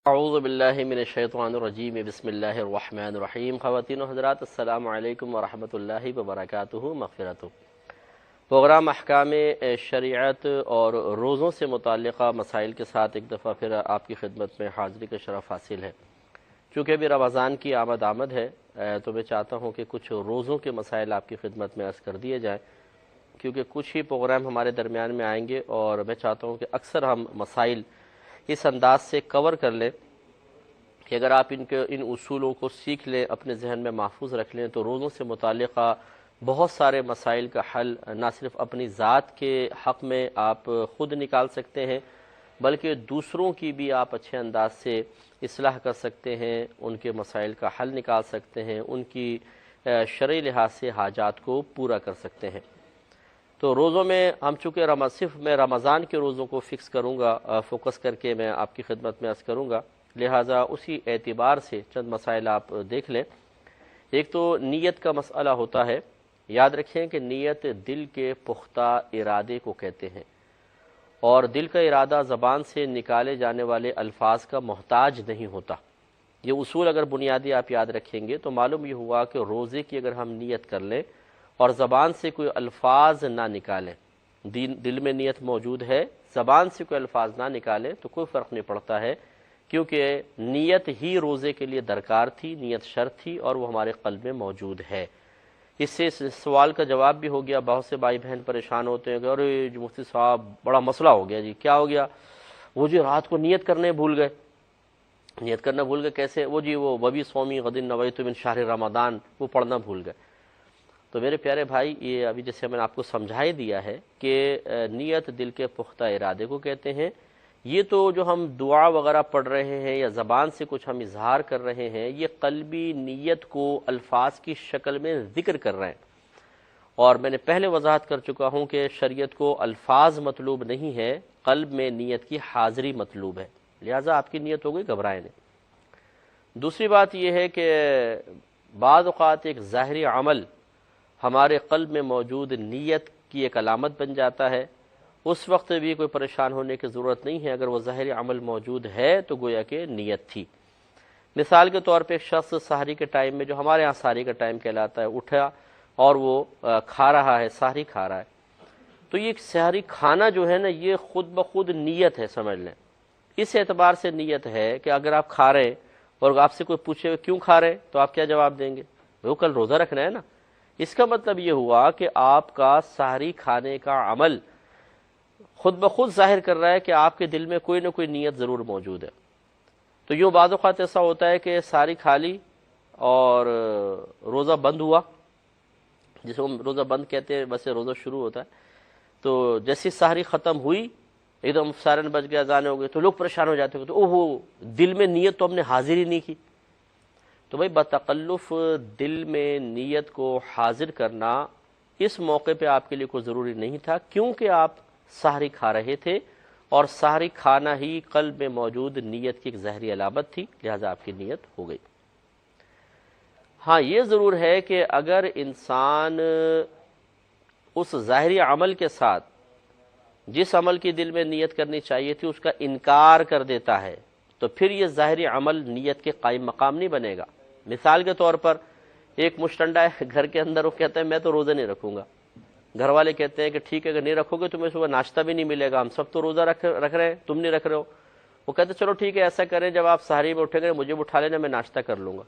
اعوذ باللہ من الشیطان الرجیم بسم اللہ الرحمن الرحیم۔ خواتین و حضرات، السلام علیکم ورحمۃ اللہ وبرکاتہ۔ مغفرت پروگرام احکام شریعت اور روزوں سے متعلقہ مسائل کے ساتھ ایک دفعہ پھر آپ کی خدمت میں حاضری کا شرف حاصل ہے۔ چونکہ ابھی رمضان کی آمد ہے تو میں چاہتا ہوں کہ کچھ روزوں کے مسائل آپ کی خدمت میں عرض کر دیے جائیں، کیونکہ کچھ ہی پروگرام ہمارے درمیان میں آئیں گے اور میں چاہتا ہوں کہ اکثر ہم مسائل اس انداز سے کور کر لیں کہ اگر آپ ان اصولوں کو سیکھ لیں، اپنے ذہن میں محفوظ رکھ لیں، تو روزوں سے متعلقہ بہت سارے مسائل کا حل نہ صرف اپنی ذات کے حق میں آپ خود نکال سکتے ہیں، بلکہ دوسروں کی بھی آپ اچھے انداز سے اصلاح کر سکتے ہیں، ان کے مسائل کا حل نکال سکتے ہیں، ان کی شرعی لحاظ سے حاجات کو پورا کر سکتے ہیں۔ تو روزوں میں ہم چونکہ صرف میں رمضان کے روزوں کو فکس کروں گا، فوکس کر کے میں آپ کی خدمت میں عرض کروں گا، لہٰذا اسی اعتبار سے چند مسائل آپ دیکھ لیں۔ ایک تو نیت کا مسئلہ ہوتا ہے۔ یاد رکھیں کہ نیت دل کے پختہ ارادے کو کہتے ہیں، اور دل کا ارادہ زبان سے نکالے جانے والے الفاظ کا محتاج نہیں ہوتا۔ یہ اصول اگر بنیادی آپ یاد رکھیں گے تو معلوم یہ ہوا کہ روزے کی اگر ہم نیت کر لیں اور زبان سے کوئی الفاظ نہ نکالیں، دل میں نیت موجود ہے، زبان سے کوئی الفاظ نہ نکالیں تو کوئی فرق نہیں پڑتا ہے، کیونکہ نیت ہی روزے کے لیے درکار تھی، نیت شرط تھی اور وہ ہمارے قلب میں موجود ہے۔ اس سے سوال کا جواب بھی ہو گیا۔ بہت سے بھائی بہن پریشان ہوتے ہیں کہ ارے جو مفتی صاحب بڑا مسئلہ ہو گیا جی، کیا ہو گیا؟ وہ جی رات کو نیت کرنے بھول گئے۔ نیت کرنا بھول گئے کیسے؟ وہ جی وہ وبی سومی غد نویت من شہر رمضان وہ پڑھنا بھول گئے۔ تو میرے پیارے بھائی، یہ ابھی جیسے میں نے آپ کو سمجھا ہی دیا ہے کہ نیت دل کے پختہ ارادے کو کہتے ہیں۔ یہ تو جو ہم دعا وغیرہ پڑھ رہے ہیں یا زبان سے کچھ ہم اظہار کر رہے ہیں، یہ قلبی نیت کو الفاظ کی شکل میں ذکر کر رہے ہیں، اور میں نے پہلے وضاحت کر چکا ہوں کہ شریعت کو الفاظ مطلوب نہیں ہے، قلب میں نیت کی حاضری مطلوب ہے، لہٰذا آپ کی نیت ہو گئی، گھبرائیں نہیں۔ دوسری بات یہ ہے کہ بعض اوقات ایک ظاہری عمل ہمارے قلب میں موجود نیت کی ایک علامت بن جاتا ہے، اس وقت بھی کوئی پریشان ہونے کی ضرورت نہیں ہے۔ اگر وہ ظاہری عمل موجود ہے تو گویا کہ نیت تھی۔ مثال کے طور پہ ایک شخص سحری کے ٹائم میں، جو ہمارے ہاں سحری کا ٹائم کہلاتا ہے، اٹھا اور وہ کھا رہا ہے، سحری کھا رہا ہے، تو یہ سحری کھانا جو ہے نا، یہ خود بخود نیت ہے، سمجھ لیں۔ اس اعتبار سے نیت ہے کہ اگر آپ کھا رہے ہیں اور آپ سے کوئی پوچھے کیوں کھا رہے ہیں تو آپ کیا جواب دیں گے؟ وہ کل روزہ رکھنا ہے نا۔ اس کا مطلب یہ ہوا کہ آپ کا سحری کھانے کا عمل خود بخود ظاہر کر رہا ہے کہ آپ کے دل میں کوئی نہ کوئی نیت ضرور موجود ہے۔ تو یوں بعض اوقات ایسا ہوتا ہے کہ سحری کھا لی اور روزہ بند ہوا، جسے ہم روزہ بند کہتے ہیں، ویسے روزہ شروع ہوتا ہے، تو جیسی سحری ختم ہوئی ایک دم سارن بج گیا، اذان ہو گئی، تو لوگ پریشان ہو جاتے ہیں تو اوہو دل میں نیت تو ہم نے حاضر ہی نہیں کی۔ تو بھائی بتکلف دل میں نیت کو حاضر کرنا اس موقع پہ آپ کے لیے کوئی ضروری نہیں تھا، کیونکہ آپ سحری کھا رہے تھے اور سحری کھانا ہی قلب میں موجود نیت کی ایک ظاہری علامت تھی، لہذا آپ کی نیت ہو گئی۔ ہاں یہ ضرور ہے کہ اگر انسان اس ظاہری عمل کے ساتھ جس عمل کی دل میں نیت کرنی چاہیے تھی اس کا انکار کر دیتا ہے تو پھر یہ ظاہری عمل نیت کے قائم مقام نہیں بنے گا۔ مثال کے طور پر ایک مشٹنڈا ہے گھر کے اندر، وہ کہتا ہے میں تو روزہ نہیں رکھوں گا، گھر والے کہتے ہیں کہ ٹھیک ہے اگر نہیں رکھو گے تمہیں صبح ناشتہ بھی نہیں ملے گا، ہم سب تو روزہ رکھ رہے ہیں، تم نہیں رکھ رہے ہو۔ وہ کہتے ہیں چلو ٹھیک ہے ایسا کریں، جب آپ سحری میں اٹھیں گے مجھے بھی اٹھا لینا، میں ناشتہ کر لوں گا۔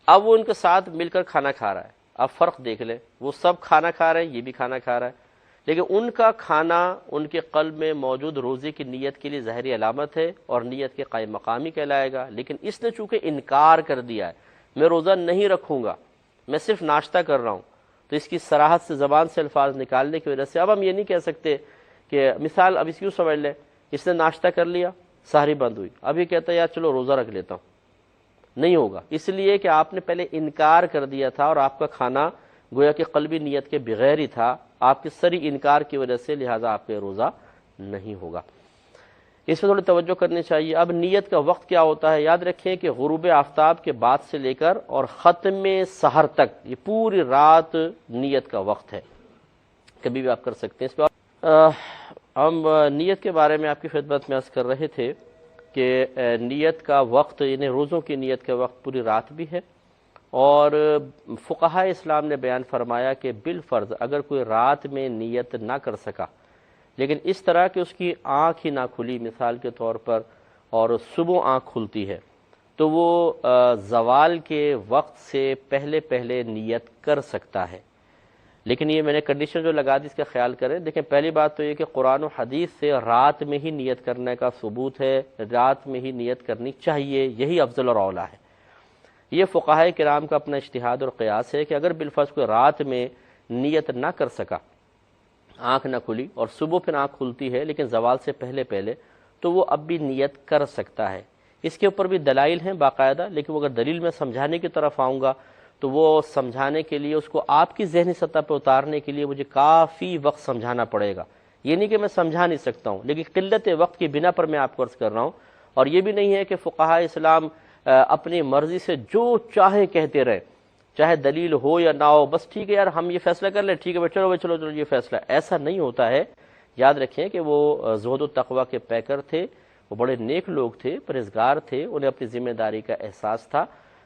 اب وہ ان کے ساتھ مل کر کھانا کھا رہا ہے۔ اب فرق دیکھ لیں، وہ سب کھانا کھا رہے ہیں، یہ بھی کھانا کھا رہا ہے، لیکن ان کا کھانا ان کے قلب میں موجود روزے کی نیت کے لیے ظاہری علامت ہے اور نیت کے قائم مقامی کہلائے گا، لیکن اس نے چونکہ انکار کر دیا ہے، میں روزہ نہیں رکھوں گا، میں صرف ناشتہ کر رہا ہوں، تو اس کی صراحت سے زبان سے الفاظ نکالنے کی وجہ سے اب ہم یہ نہیں کہہ سکتے کہ مثال اب اس یوں سمجھ لیں، اس نے ناشتہ کر لیا، سحری بند ہوئی، اب یہ کہتا ہے یار چلو روزہ رکھ لیتا ہوں، نہیں ہوگا، اس لیے کہ آپ نے پہلے انکار کر دیا تھا اور آپ کا کھانا گویا کہ قلبی نیت کے بغیر ہی تھا، آپ کے سری انکار کی وجہ سے، لہذا آپ کے روزہ نہیں ہوگا۔ اس میں تھوڑی توجہ کرنی چاہیے۔ اب نیت کا وقت کیا ہوتا ہے؟ یاد رکھیں کہ غروب آفتاب کے بعد سے لے کر اور ختم سحر تک یہ پوری رات نیت کا وقت ہے، کبھی بھی آپ کر سکتے ہیں۔ اس پہ ہم نیت کے بارے میں آپ کی خدمت میں عرض کر رہے تھے کہ نیت کا وقت یعنی روزوں کی نیت کا وقت پوری رات بھی ہے، اور فقہاء اسلام نے بیان فرمایا کہ بالفرض اگر کوئی رات میں نیت نہ کر سکا لیکن اس طرح کہ اس کی آنکھ ہی نہ کھلی مثال کے طور پر اور صبح آنکھ کھلتی ہے تو وہ زوال کے وقت سے پہلے پہلے نیت کر سکتا ہے۔ لیکن یہ میں نے کنڈیشن جو لگا دی اس کا خیال کریں۔ دیکھیں پہلی بات تو یہ کہ قرآن و حدیث سے رات میں ہی نیت کرنے کا ثبوت ہے، رات میں ہی نیت کرنی چاہیے، یہی افضل اور اولیٰ ہے۔ یہ فقہاء کرام کا اپنا اجتہاد اور قیاس ہے کہ اگر بالفرض کوئی رات میں نیت نہ کر سکا، آنکھ نہ کھلی اور صبح پھر آنکھ کھلتی ہے لیکن زوال سے پہلے پہلے، تو وہ اب بھی نیت کر سکتا ہے۔ اس کے اوپر بھی دلائل ہیں باقاعدہ، لیکن وہ اگر دلیل میں سمجھانے کی طرف آؤں گا تو وہ سمجھانے کے لیے اس کو آپ کی ذہنی سطح پہ اتارنے کے لیے مجھے کافی وقت سمجھانا پڑے گا۔ یہ نہیں کہ میں سمجھا نہیں سکتا ہوں، لیکن قلت وقت کی بنا پر میں آپ کو عرض کر رہا ہوں۔ اور یہ بھی نہیں ہے کہ فقہاء اسلام اپنی مرضی سے جو چاہے کہتے رہے، چاہے دلیل ہو یا نہ ہو، بس ٹھیک ہے یار ہم یہ فیصلہ کر لیں، ٹھیک ہے چلو چلو یہ فیصلہ، ایسا نہیں ہوتا ہے۔ یاد رکھیں کہ وہ زہد و تقوی کے پیکر تھے، وہ بڑے نیک لوگ تھے، پرہیزگار تھے، انہیں اپنی ذمہ داری کا احساس تھا۔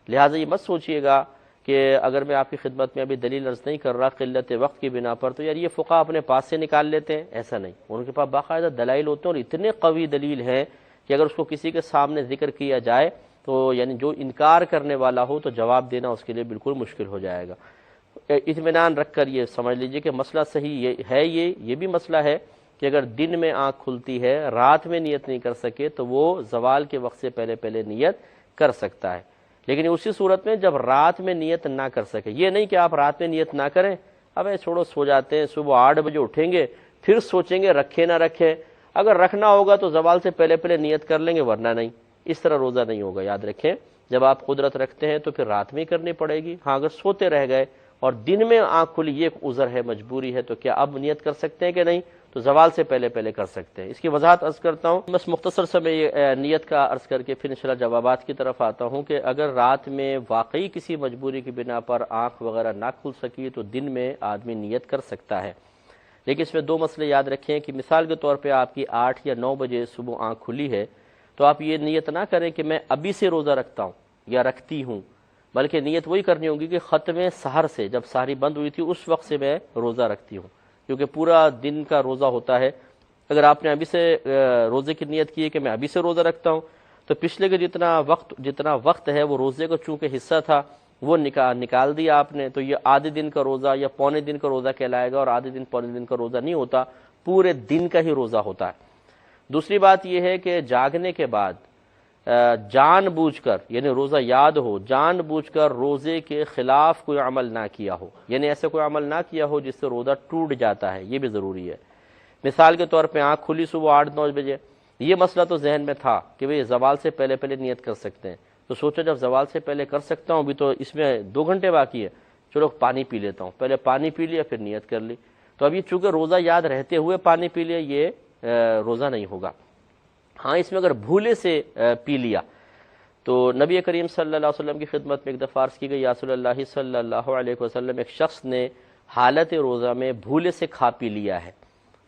لہٰذا یہ مت سوچئے گا کہ اگر میں آپ کی خدمت میں ابھی دلیل عرض نہیں کر رہا قلت وقت کی بنا پر تو یار یہ فقہ اپنے پاس سے نکال لیتے ہیں، ایسا نہیں۔ ان کے پاس باقاعدہ دلائل ہوتے ہیں اور اتنے قوی دلیل ہیں کہ اگر اس کو کسی کے سامنے ذکر کیا جائے تو یعنی جو انکار کرنے والا ہو تو جواب دینا اس کے لیے بالکل مشکل ہو جائے گا۔ اطمینان رکھ کر یہ سمجھ لیجئے کہ مسئلہ صحیح ہے، یہ بھی مسئلہ ہے کہ اگر دن میں آنکھ کھلتی ہے، رات میں نیت نہیں کر سکے تو وہ زوال کے وقت سے پہلے پہلے نیت کر سکتا ہے۔ لیکن اسی صورت میں جب رات میں نیت نہ کر سکے، یہ نہیں کہ آپ رات میں نیت نہ کریں، اب چھوڑو سو جاتے ہیں، صبح 8 بجے اٹھیں گے پھر سوچیں گے رکھے نہ رکھے، اگر رکھنا ہوگا تو زوال سے پہلے پہلے نیت کر لیں گے ورنہ نہیں۔ اس طرح روزہ نہیں ہوگا۔ یاد رکھیں جب آپ قدرت رکھتے ہیں تو پھر رات میں ہی کرنی پڑے گی۔ ہاں اگر سوتے رہ گئے اور دن میں آنکھ کھلی، یہ ایک عذر ہے، مجبوری ہے، تو کیا اب نیت کر سکتے ہیں کہ نہیں؟ تو زوال سے پہلے پہلے کر سکتے ہیں۔ اس کی وضاحت عرض کرتا ہوں، بس مختصر سے میں یہ نیت کا عرض کر کے پھر انشاءاللہ جوابات کی طرف آتا ہوں کہ اگر رات میں واقعی کسی مجبوری کی بنا پر آنکھ وغیرہ نہ کھل سکی تو دن میں آدمی نیت کر سکتا ہے۔ لیکن اس میں 2 مسئلے یاد رکھیں کہ مثال کے طور پہ آپ کی 8 یا 9 بجے صبح آنکھ کھلی ہے تو آپ یہ نیت نہ کریں کہ میں ابھی سے روزہ رکھتا ہوں یا رکھتی ہوں، بلکہ نیت وہی کرنی ہوگی کہ ختم سحر سے، جب سحری بند ہوئی تھی اس وقت سے میں روزہ رکھتی ہوں، کیونکہ پورا دن کا روزہ ہوتا ہے۔ اگر آپ نے ابھی سے روزے کی نیت کی ہے کہ میں ابھی سے روزہ رکھتا ہوں تو پچھلے کے جتنا وقت ہے وہ روزے کا چونکہ حصہ تھا وہ نکال دیا آپ نے، تو یہ آدھے دن کا روزہ یا پونے دن کا روزہ کہلائے گا، اور آدھے دن پونے دن کا روزہ نہیں ہوتا، پورے دن کا ہی روزہ ہوتا ہے۔ دوسری بات یہ ہے کہ جاگنے کے بعد جان بوجھ کر، یعنی روزہ یاد ہو، جان بوجھ کر روزے کے خلاف کوئی عمل نہ کیا ہو، یعنی ایسے کوئی عمل نہ کیا ہو جس سے روزہ ٹوٹ جاتا ہے، یہ بھی ضروری ہے۔ مثال کے طور پہ آنکھ کھلی صبح 8-9 بجے، یہ مسئلہ تو ذہن میں تھا کہ بھئی زوال سے پہلے پہلے نیت کر سکتے ہیں، تو سوچا جب زوال سے پہلے کر سکتا ہوں، ابھی تو اس میں 2 گھنٹے باقی ہے، چلو پانی پی لیتا ہوں، پہلے پانی پی لیا پھر نیت کر لی، تو اب یہ چونکہ روزہ یاد رہتے ہوئے پانی پی لیا، یہ روزہ نہیں ہوگا۔ ہاں اس میں اگر بھولے سے پی لیا تو نبی کریم صلی اللہ علیہ وسلم کی خدمت میں ایک دفعہ عرض کی گئی، یا رسول اللہ صلی اللہ علیہ وسلم، ایک شخص نے حالت روزہ میں بھولے سے کھا پی لیا ہے،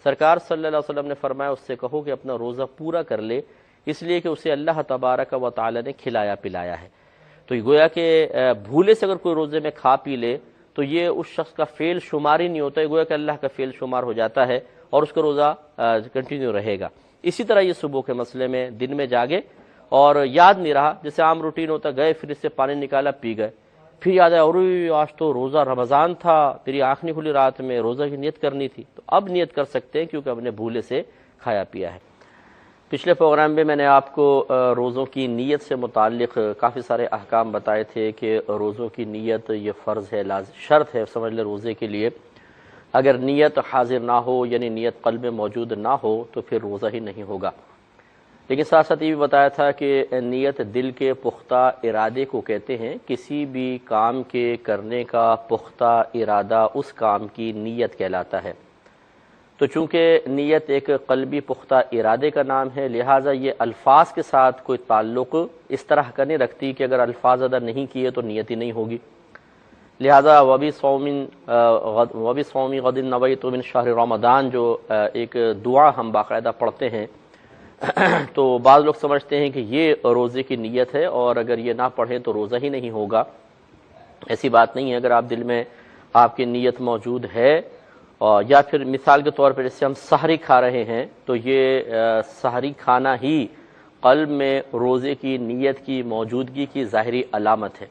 سرکار صلی اللہ علیہ وسلم نے فرمایا اس سے کہو کہ اپنا روزہ پورا کر لے، اس لیے کہ اسے اللہ تبارک و تعالی نے کھلایا پلایا ہے۔ تو یہ گویا کہ بھولے سے اگر کوئی روزے میں کھا پی لے تو یہ اس شخص کا فعل شمار ہی نہیں ہوتا، یہ گویا کہ اللہ کا فعل شمار ہو جاتا ہے اور اس کا روزہ کنٹینیو رہے گا۔ اسی طرح یہ صبح کے مسئلے میں دن میں جاگے اور یاد نہیں رہا، جیسے عام روٹین ہوتا، گئے پھر اس سے پانی نکالا پی گئے، پھر یاد آیا اور آج تو روزہ رمضان تھا، میری آنکھ نہیں کھلی رات میں، روزہ کی نیت کرنی تھی، تو اب نیت کر سکتے ہیں کیونکہ ہم نے بھولے سے کھایا پیا ہے۔ پچھلے پروگرام میں میں نے آپ کو روزوں کی نیت سے متعلق کافی سارے احکام بتائے تھے کہ روزوں کی نیت یہ فرض ہے، شرط ہے سمجھ لیں روزے کے لیے، اگر نیت حاضر نہ ہو یعنی نیت قلب میں موجود نہ ہو تو پھر روزہ ہی نہیں ہوگا۔ لیکن ساتھ ساتھ یہ بھی بتایا تھا کہ نیت دل کے پختہ ارادے کو کہتے ہیں، کسی بھی کام کے کرنے کا پختہ ارادہ اس کام کی نیت کہلاتا ہے۔ تو چونکہ نیت ایک قلبی پختہ ارادے کا نام ہے، لہٰذا یہ الفاظ کے ساتھ کوئی تعلق اس طرح کا نہیں رکھتی کہ اگر الفاظ ادا نہیں کیے تو نیت ہی نہیں ہوگی۔ لہٰذا وَبِصَوْمِ غَدٍ نَوَيْتُ مِنْ شَهْرِ رمضان جو ایک دعا ہم باقاعدہ پڑھتے ہیں تو بعض لوگ سمجھتے ہیں کہ یہ روزے کی نیت ہے اور اگر یہ نہ پڑھیں تو روزہ ہی نہیں ہوگا. ایسی بات نہیں ہے. اگر آپ دل میں آپ کی نیت موجود ہے یا پھر مثال کے طور پر جیسے ہم سحری کھا رہے ہیں تو یہ سحری کھانا ہی قلب میں روزے کی نیت کی موجودگی کی ظاہری علامت ہے.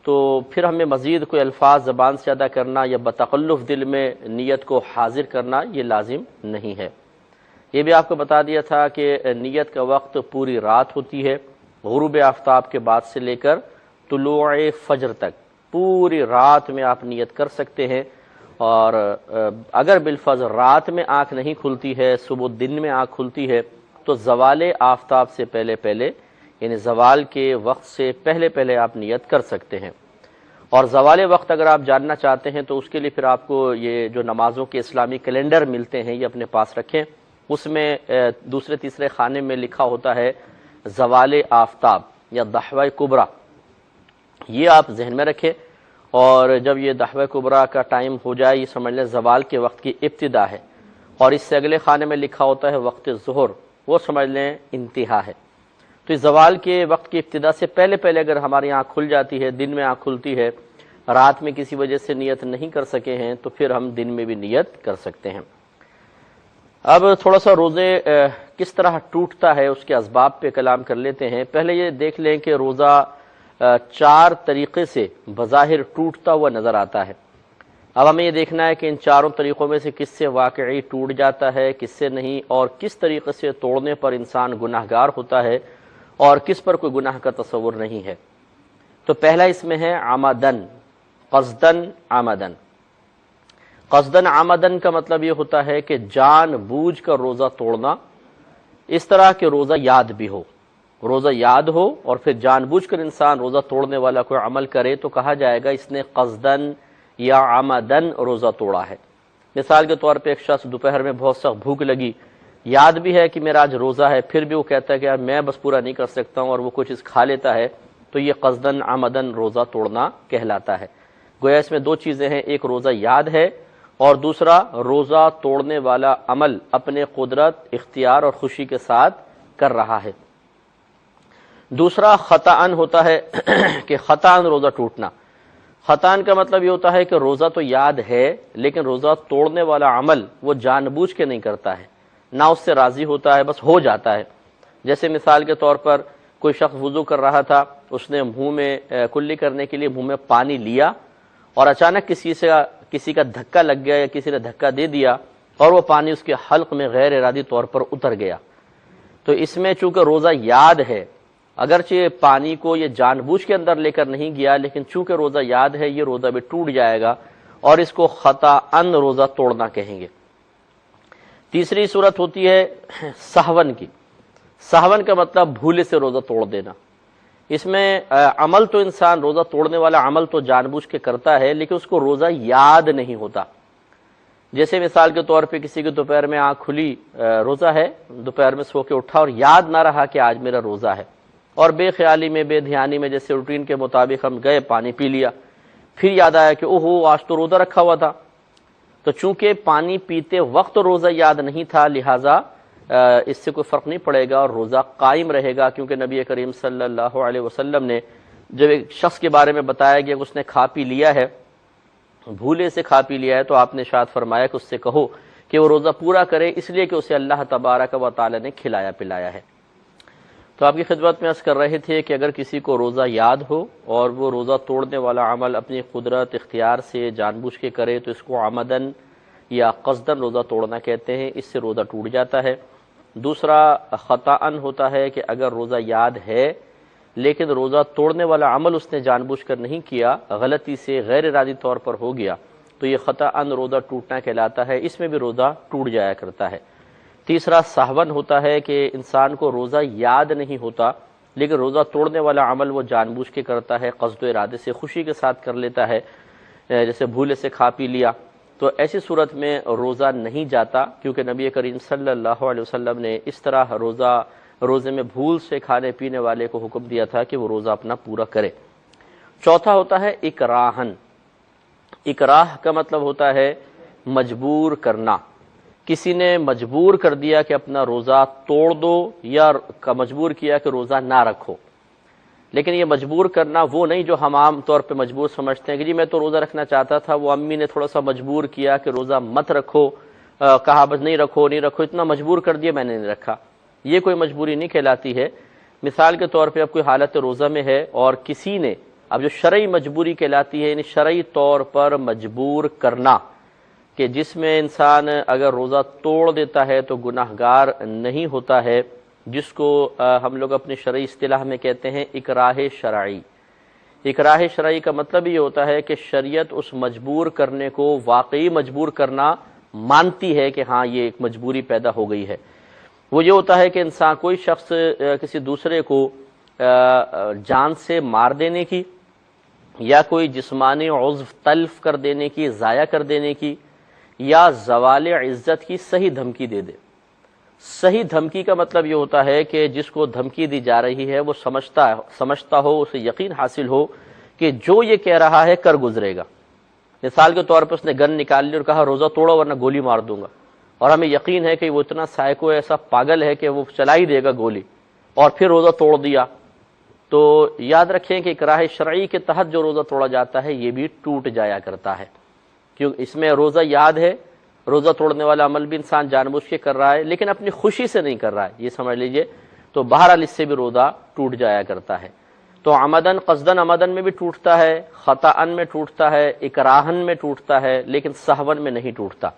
تو پھر ہمیں مزید کوئی الفاظ زبان سے ادا کرنا یا بتکلف دل میں نیت کو حاضر کرنا یہ لازم نہیں ہے. یہ بھی آپ کو بتا دیا تھا کہ نیت کا وقت پوری رات ہوتی ہے. غروب آفتاب کے بعد سے لے کر طلوع فجر تک پوری رات میں آپ نیت کر سکتے ہیں. اور اگر بالفرض رات میں آنکھ نہیں کھلتی ہے، صبح دن میں آنکھ کھلتی ہے، تو زوال آفتاب سے پہلے یعنی زوال کے وقت سے پہلے آپ نیت کر سکتے ہیں. اور زوال وقت اگر آپ جاننا چاہتے ہیں تو اس کے لیے پھر آپ کو یہ جو نمازوں کے اسلامی کیلنڈر ملتے ہیں یہ اپنے پاس رکھیں. اس میں دوسرے تیسرے خانے میں لکھا ہوتا ہے زوال آفتاب یا دحوہ کبریٰ. یہ آپ ذہن میں رکھیں، اور جب یہ دحوہ کبریٰ کا ٹائم ہو جائے یہ سمجھ لیں زوال کے وقت کی ابتدا ہے. اور اس سے اگلے خانے میں لکھا ہوتا ہے وقت ظہر، وہ سمجھ لیں انتہا ہے. تو اس زوال کے وقت کی ابتدا سے پہلے اگر ہماری آنکھ کھل جاتی ہے، دن میں آنکھ کھلتی ہے، رات میں کسی وجہ سے نیت نہیں کر سکے ہیں تو پھر ہم دن میں بھی نیت کر سکتے ہیں. اب تھوڑا سا روزے کس طرح ٹوٹتا ہے اس کے اسباب پہ کلام کر لیتے ہیں. پہلے یہ دیکھ لیں کہ روزہ 4 طریقے سے بظاہر ٹوٹتا ہوا نظر آتا ہے. اب ہمیں یہ دیکھنا ہے کہ ان 4 طریقوں میں سے کس سے واقعی ٹوٹ جاتا ہے، کس سے نہیں، اور کس طریقے سے توڑنے پر انسان گناہگار ہوتا ہے اور کس پر کوئی گناہ کا تصور نہیں ہے. تو پہلا اس میں ہے عمدن، قصدن عمدن. قصدن عمدن کا مطلب یہ ہوتا ہے کہ جان بوجھ کر روزہ توڑنا، اس طرح کہ روزہ یاد بھی ہو. روزہ یاد ہو اور پھر جان بوجھ کر انسان روزہ توڑنے والا کوئی عمل کرے تو کہا جائے گا اس نے قصدن یا عمدن روزہ توڑا ہے. مثال کے طور پہ ایک شخص دوپہر میں بہت سخت بھوک لگی، یاد بھی ہے کہ میرا آج روزہ ہے، پھر بھی وہ کہتا ہے کہ یار میں بس پورا نہیں کر سکتا ہوں، اور وہ کچھ کھا لیتا ہے، تو یہ قصدن عمدن روزہ توڑنا کہلاتا ہے. گویا اس میں 2 چیزیں ہیں، ایک روزہ یاد ہے اور دوسرا روزہ توڑنے والا عمل اپنے قدرت، اختیار اور خوشی کے ساتھ کر رہا ہے. دوسرا خطأً ہوتا ہے کہ خطأً روزہ ٹوٹنا. خطأً کا مطلب یہ ہوتا ہے کہ روزہ تو یاد ہے لیکن روزہ توڑنے والا عمل وہ جان بوجھ کے نہیں کرتا ہے، نہ اس سے راضی ہوتا ہے، بس ہو جاتا ہے. جیسے مثال کے طور پر کوئی شخص وضو کر رہا تھا، اس نے منہ میں کلی کرنے کے لیے منہ میں پانی لیا اور اچانک کسی کا دھکا لگ گیا یا کسی نے دھکا دے دیا اور وہ پانی اس کے حلق میں غیر ارادی طور پر اتر گیا. تو اس میں چونکہ روزہ یاد ہے، اگرچہ پانی کو یہ جان بوجھ کے اندر لے کر نہیں گیا لیکن چونکہ روزہ یاد ہے یہ روزہ بھی ٹوٹ جائے گا اور اس کو خطأً روزہ توڑنا کہیں گے. تیسری صورت ہوتی ہے سہون کی. سہون کا مطلب بھولے سے روزہ توڑ دینا. اس میں عمل تو انسان روزہ توڑنے والا عمل تو جان بوجھ کے کرتا ہے لیکن اس کو روزہ یاد نہیں ہوتا. جیسے مثال کے طور پہ کسی کے دوپہر میں آنکھ کھلی، روزہ ہے، دوپہر میں سو کے اٹھا اور یاد نہ رہا کہ آج میرا روزہ ہے، اور بے خیالی میں بے دھیانی میں جیسے روٹین کے مطابق ہم گئے پانی پی لیا، پھر یاد آیا کہ اوہو آج تو روزہ رکھا ہوا تھا. تو چونکہ پانی پیتے وقت روزہ یاد نہیں تھا لہٰذا اس سے کوئی فرق نہیں پڑے گا اور روزہ قائم رہے گا. کیونکہ نبی کریم صلی اللہ علیہ وسلم نے جب ایک شخص کے بارے میں بتایا گیا کہ اس نے کھا پی لیا ہے، بھولے سے کھا پی لیا ہے، تو آپ نے ارشاد فرمایا کہ اس سے کہو کہ وہ روزہ پورا کرے، اس لیے کہ اسے اللہ تبارک و تعالی نے کھلایا پلایا ہے. تو آپ کی خدمت میں عرض کر رہے تھے کہ اگر کسی کو روزہ یاد ہو اور وہ روزہ توڑنے والا عمل اپنی قدرت اختیار سے جان بوجھ کے کرے تو اس کو عمدن یا قصدن روزہ توڑنا کہتے ہیں، اس سے روزہ ٹوٹ جاتا ہے. دوسرا خطأً ہوتا ہے کہ اگر روزہ یاد ہے لیکن روزہ توڑنے والا عمل اس نے جان بوجھ کر نہیں کیا، غلطی سے غیر ارادی طور پر ہو گیا، تو یہ خطأً روزہ ٹوٹنا کہلاتا ہے. اس میں بھی روزہ ٹوٹ جایا کرتا ہے. تیسرا سہون ہوتا ہے کہ انسان کو روزہ یاد نہیں ہوتا لیکن روزہ توڑنے والا عمل وہ جان بوجھ کے کرتا ہے، قصد و ارادے سے خوشی کے ساتھ کر لیتا ہے، جیسے بھولے سے کھا پی لیا. تو ایسی صورت میں روزہ نہیں جاتا کیونکہ نبی کریم صلی اللہ علیہ وسلم نے اس طرح روزے میں بھول سے کھانے پینے والے کو حکم دیا تھا کہ وہ روزہ اپنا پورا کرے. چوتھا ہوتا ہے اکراہن. اکراہ کا مطلب ہوتا ہے مجبور کرنا. کسی نے مجبور کر دیا کہ اپنا روزہ توڑ دو یا مجبور کیا کہ روزہ نہ رکھو، لیکن یہ مجبور کرنا وہ نہیں جو ہم عام طور پہ مجبور سمجھتے ہیں کہ جی میں تو روزہ رکھنا چاہتا تھا، وہ امی نے تھوڑا سا مجبور کیا کہ روزہ مت رکھو، کہا بس نہیں رکھو نہیں رکھو، اتنا مجبور کر دیا میں نے نہیں رکھا۔ یہ کوئی مجبوری نہیں کہلاتی ہے۔ مثال کے طور پہ اب کوئی حالت روزہ میں ہے اور کسی نے، اب جو شرعی مجبوری کہلاتی ہے یعنی شرعی طور پر مجبور کرنا، کہ جس میں انسان اگر روزہ توڑ دیتا ہے تو گناہ گار نہیں ہوتا ہے، جس کو ہم لوگ اپنی شرعی اصطلاح میں کہتے ہیں اکراہ شرعی۔ اکراہ شرعی کا مطلب یہ ہوتا ہے کہ شریعت اس مجبور کرنے کو واقعی مجبور کرنا مانتی ہے کہ ہاں یہ ایک مجبوری پیدا ہو گئی ہے۔ وہ یہ ہوتا ہے کہ انسان، کوئی شخص کسی دوسرے کو جان سے مار دینے کی یا کوئی جسمانی عضو تلف کر دینے کی، ضائع کر دینے کی، یا زوال عزت کی صحیح دھمکی دے دے۔ صحیح دھمکی کا مطلب یہ ہوتا ہے کہ جس کو دھمکی دی جا رہی ہے وہ سمجھتا ہو، اسے یقین حاصل ہو کہ جو یہ کہہ رہا ہے کر گزرے گا۔ مثال کے طور پر اس نے گن نکال لی اور کہا روزہ توڑو ورنہ گولی مار دوں گا، اور ہمیں یقین ہے کہ وہ اتنا سائیکو ایسا پاگل ہے کہ وہ چلا ہی دے گا گولی، اور پھر روزہ توڑ دیا، تو یاد رکھیں کہ اکراہ شرعی کے تحت جو روزہ توڑا جاتا ہے یہ بھی ٹوٹ جایا کرتا ہے، کیونکہ اس میں روزہ یاد ہے، روزہ توڑنے والا عمل بھی انسان جان بوجھ کے کر رہا ہے لیکن اپنی خوشی سے نہیں کر رہا ہے، یہ سمجھ لیجئے، تو بہرحال اس سے بھی روزہ ٹوٹ جایا کرتا ہے۔ تو عمدن قصدن عمدن میں بھی ٹوٹتا ہے، خطأً میں ٹوٹتا ہے، اکراہن میں ٹوٹتا ہے، لیکن سہون میں نہیں ٹوٹتا۔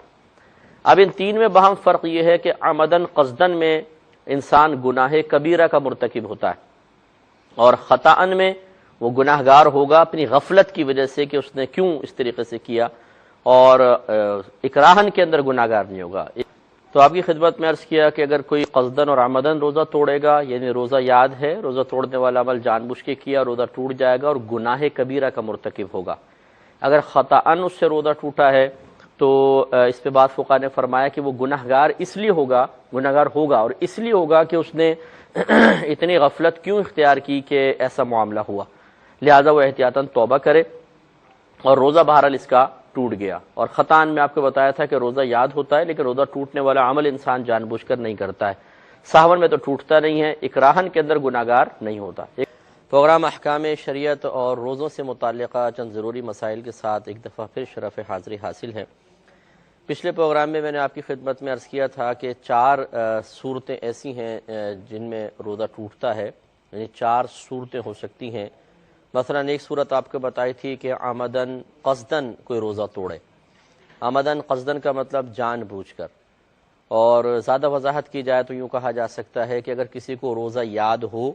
اب ان تین میں باہم فرق یہ ہے کہ عمدن قصدن میں انسان گناہ کبیرہ کا مرتکب ہوتا ہے، اور خطأً میں وہ گناہ گار ہوگا اپنی غفلت کی وجہ سے کہ اس نے کیوں اس طریقے سے کیا، اور اکراہن کے اندر گناہ گار نہیں ہوگا۔ تو آپ کی خدمت میں عرض کیا کہ اگر کوئی قصدن اور عمدن روزہ توڑے گا، یعنی روزہ یاد ہے، روزہ توڑنے والا عمل جان بوجھ کے کیا، روزہ ٹوٹ جائے گا اور گناہ کبیرہ کا مرتکب ہوگا۔ اگر خطأً اس سے روزہ ٹوٹا ہے تو اس پہ بعض فقہاء نے فرمایا کہ وہ گناہ گار اس لیے ہوگا، گناہ گار ہوگا اور اس لیے ہوگا کہ اس نے اتنی غفلت کیوں اختیار کی کہ ایسا معاملہ ہوا، لہذا وہ احتیاطاً توبہ کرے، اور روزہ بہرحال اس کا ٹوٹ گیا۔ اور خطأً میں آپ کو بتایا تھا کہ روزہ یاد ہوتا ہے لیکن روزہ ٹوٹنے والا عمل انسان جان بوجھ کر نہیں کرتا ہے، سہون میں تو ٹوٹتا نہیں ہے، اکراہن کے اندر گناہ گار نہیں ہوتا۔ پروگرام احکام شریعت اور روزوں سے متعلقہ چند ضروری مسائل کے ساتھ ایک دفعہ پھر شرف حاضری حاصل ہے۔ پچھلے پروگرام میں نے آپ کی خدمت میں عرض کیا تھا کہ 4 صورتیں ایسی ہیں جن میں روزہ ٹوٹتا ہے، یعنی 4 صورتیں ہو سکتی ہیں۔ مثلا ایک صورت آپ کو بتائی تھی کہ عمدن قصدن کوئی روزہ توڑے۔ عمدن قصدن کا مطلب جان بوجھ کر، اور زیادہ وضاحت کی جائے تو یوں کہا جا سکتا ہے کہ اگر کسی کو روزہ یاد ہو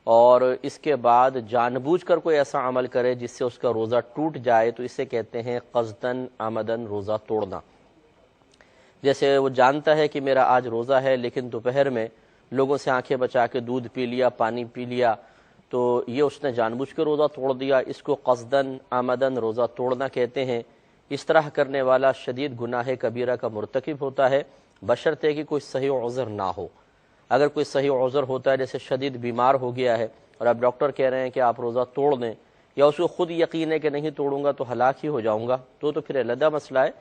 اور اس کے بعد جان بوجھ کر کوئی ایسا عمل کرے جس سے اس کا روزہ ٹوٹ جائے تو اسے کہتے ہیں قصدن عمدن روزہ توڑنا۔ جیسے وہ جانتا ہے کہ میرا آج روزہ ہے لیکن دوپہر میں لوگوں سے آنکھیں بچا کے دودھ پی لیا، پانی پی لیا، تو یہ اس نے جان بوجھ کے روزہ توڑ دیا، اس کو قصدن عمدن روزہ توڑنا کہتے ہیں۔ اس طرح کرنے والا شدید گناہ کبیرہ کا مرتکب ہوتا ہے، بشرطے کہ کوئی صحیح عذر نہ ہو۔ اگر کوئی صحیح عذر ہوتا ہے، جیسے شدید بیمار ہو گیا ہے اور اب ڈاکٹر کہہ رہے ہیں کہ آپ روزہ توڑ دیں، یا اس کو خود یقین ہے کہ نہیں توڑوں گا تو ہلاک ہی ہو جاؤں گا، تو پھر علیحدہ مسئلہ ہے۔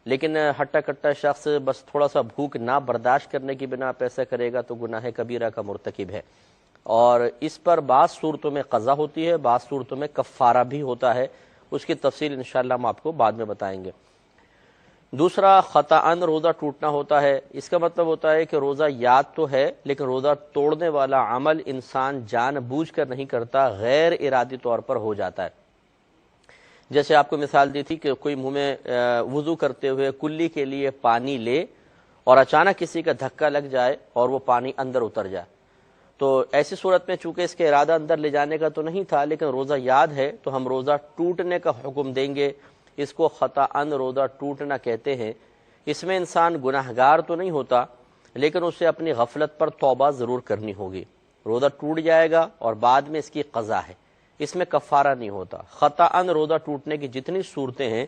لیکن ہٹا کٹا شخص بس تھوڑا سا بھوک نہ برداشت کرنے کی بنا پہ ایسا کرے گا تو گناہ کبیرہ کا مرتکب ہے، اور اس پر بعض صورتوں میں قضا ہوتی ہے، بعض صورتوں میں کفارہ بھی ہوتا ہے، اس کی تفصیل انشاءاللہ ہم آپ کو بعد میں بتائیں گے۔ دوسرا خطأً روزہ ٹوٹنا ہوتا ہے، اس کا مطلب ہوتا ہے کہ روزہ یاد تو ہے لیکن روزہ توڑنے والا عمل انسان جان بوجھ کر نہیں کرتا، غیر ارادی طور پر ہو جاتا ہے۔ جیسے آپ کو مثال دی تھی کہ کوئی منہ میں وضو کرتے ہوئے کلی کے لیے پانی لے اور اچانک کسی کا دھکا لگ جائے اور وہ پانی اندر اتر جائے، تو ایسی صورت میں چونکہ اس کے ارادہ اندر لے جانے کا تو نہیں تھا لیکن روزہ یاد ہے تو ہم روزہ ٹوٹنے کا حکم دیں گے، اس کو خطأً روزہ ٹوٹنا کہتے ہیں۔ اس میں انسان گناہ گار تو نہیں ہوتا لیکن اسے اپنی غفلت پر توبہ ضرور کرنی ہوگی، روزہ ٹوٹ جائے گا اور بعد میں اس کی قضا ہے، اس میں کفارہ نہیں ہوتا۔ خطأً روزہ ٹوٹنے کی جتنی صورتیں ہیں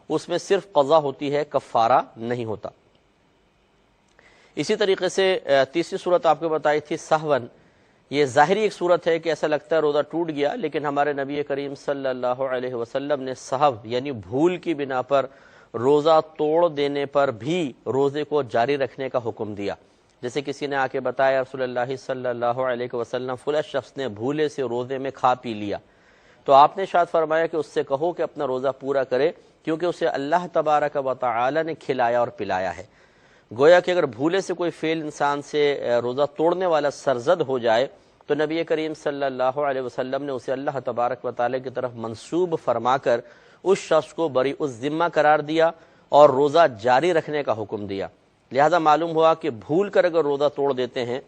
اس میں صرف قضا ہوتی ہے، کفارہ نہیں ہوتا۔ اسی طریقے سے تیسری صورت آپ کو بتائی تھی سہون، یہ ظاہری ایک صورت ہے کہ ایسا لگتا ہے روزہ ٹوٹ گیا، لیکن ہمارے نبی کریم صلی اللہ علیہ وسلم نے سہو یعنی بھول کی بنا پر روزہ توڑ دینے پر بھی روزے کو جاری رکھنے کا حکم دیا۔ جیسے کسی نے آ کے بتایا رسول اللہ صلی اللہ علیہ وسلم فلاں شخص نے بھولے سے روزے میں کھا پی لیا، تو آپ نے ارشاد فرمایا کہ اس سے کہو کہ اپنا روزہ پورا کرے، کیونکہ اسے اللہ تبارک و تعالی نے کھلایا اور پلایا ہے۔ گویا کہ اگر بھولے سے کوئی فعل انسان سے روزہ توڑنے والا سرزد ہو جائے تو نبی کریم صلی اللہ علیہ وسلم نے اسے اللہ تبارک و تعالی کی طرف منسوب فرما کر اس شخص کو بری الذمہ قرار دیا اور روزہ جاری رکھنے کا حکم دیا۔ لہذا معلوم ہوا کہ بھول کر اگر روزہ توڑ دیتے ہیں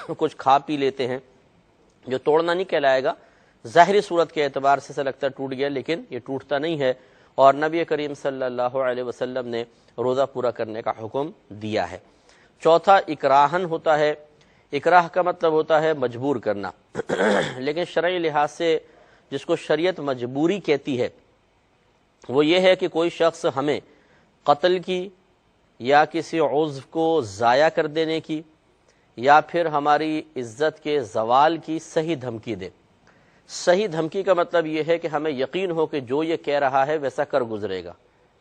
کچھ کھا پی لیتے ہیں، جو توڑنا نہیں کہلائے گا، ظاہری صورت کے اعتبار سے لگتا ہے ٹوٹ گیا، لیکن یہ ٹوٹتا نہیں ہے، اور نبی کریم صلی اللہ علیہ وسلم نے روزہ پورا کرنے کا حکم دیا ہے۔ چوتھا اکراہن ہوتا ہے۔ اکراہ کا مطلب ہوتا ہے مجبور کرنا، لیکن شرعی لحاظ سے جس کو شریعت مجبوری کہتی ہے وہ یہ ہے کہ کوئی شخص ہمیں قتل کی یا کسی عضو کو ضائع کر دینے کی یا پھر ہماری عزت کے زوال کی صحیح دھمکی دے۔ صحیح دھمکی کا مطلب یہ ہے کہ ہمیں یقین ہو کہ جو یہ کہہ رہا ہے ویسا کر گزرے گا۔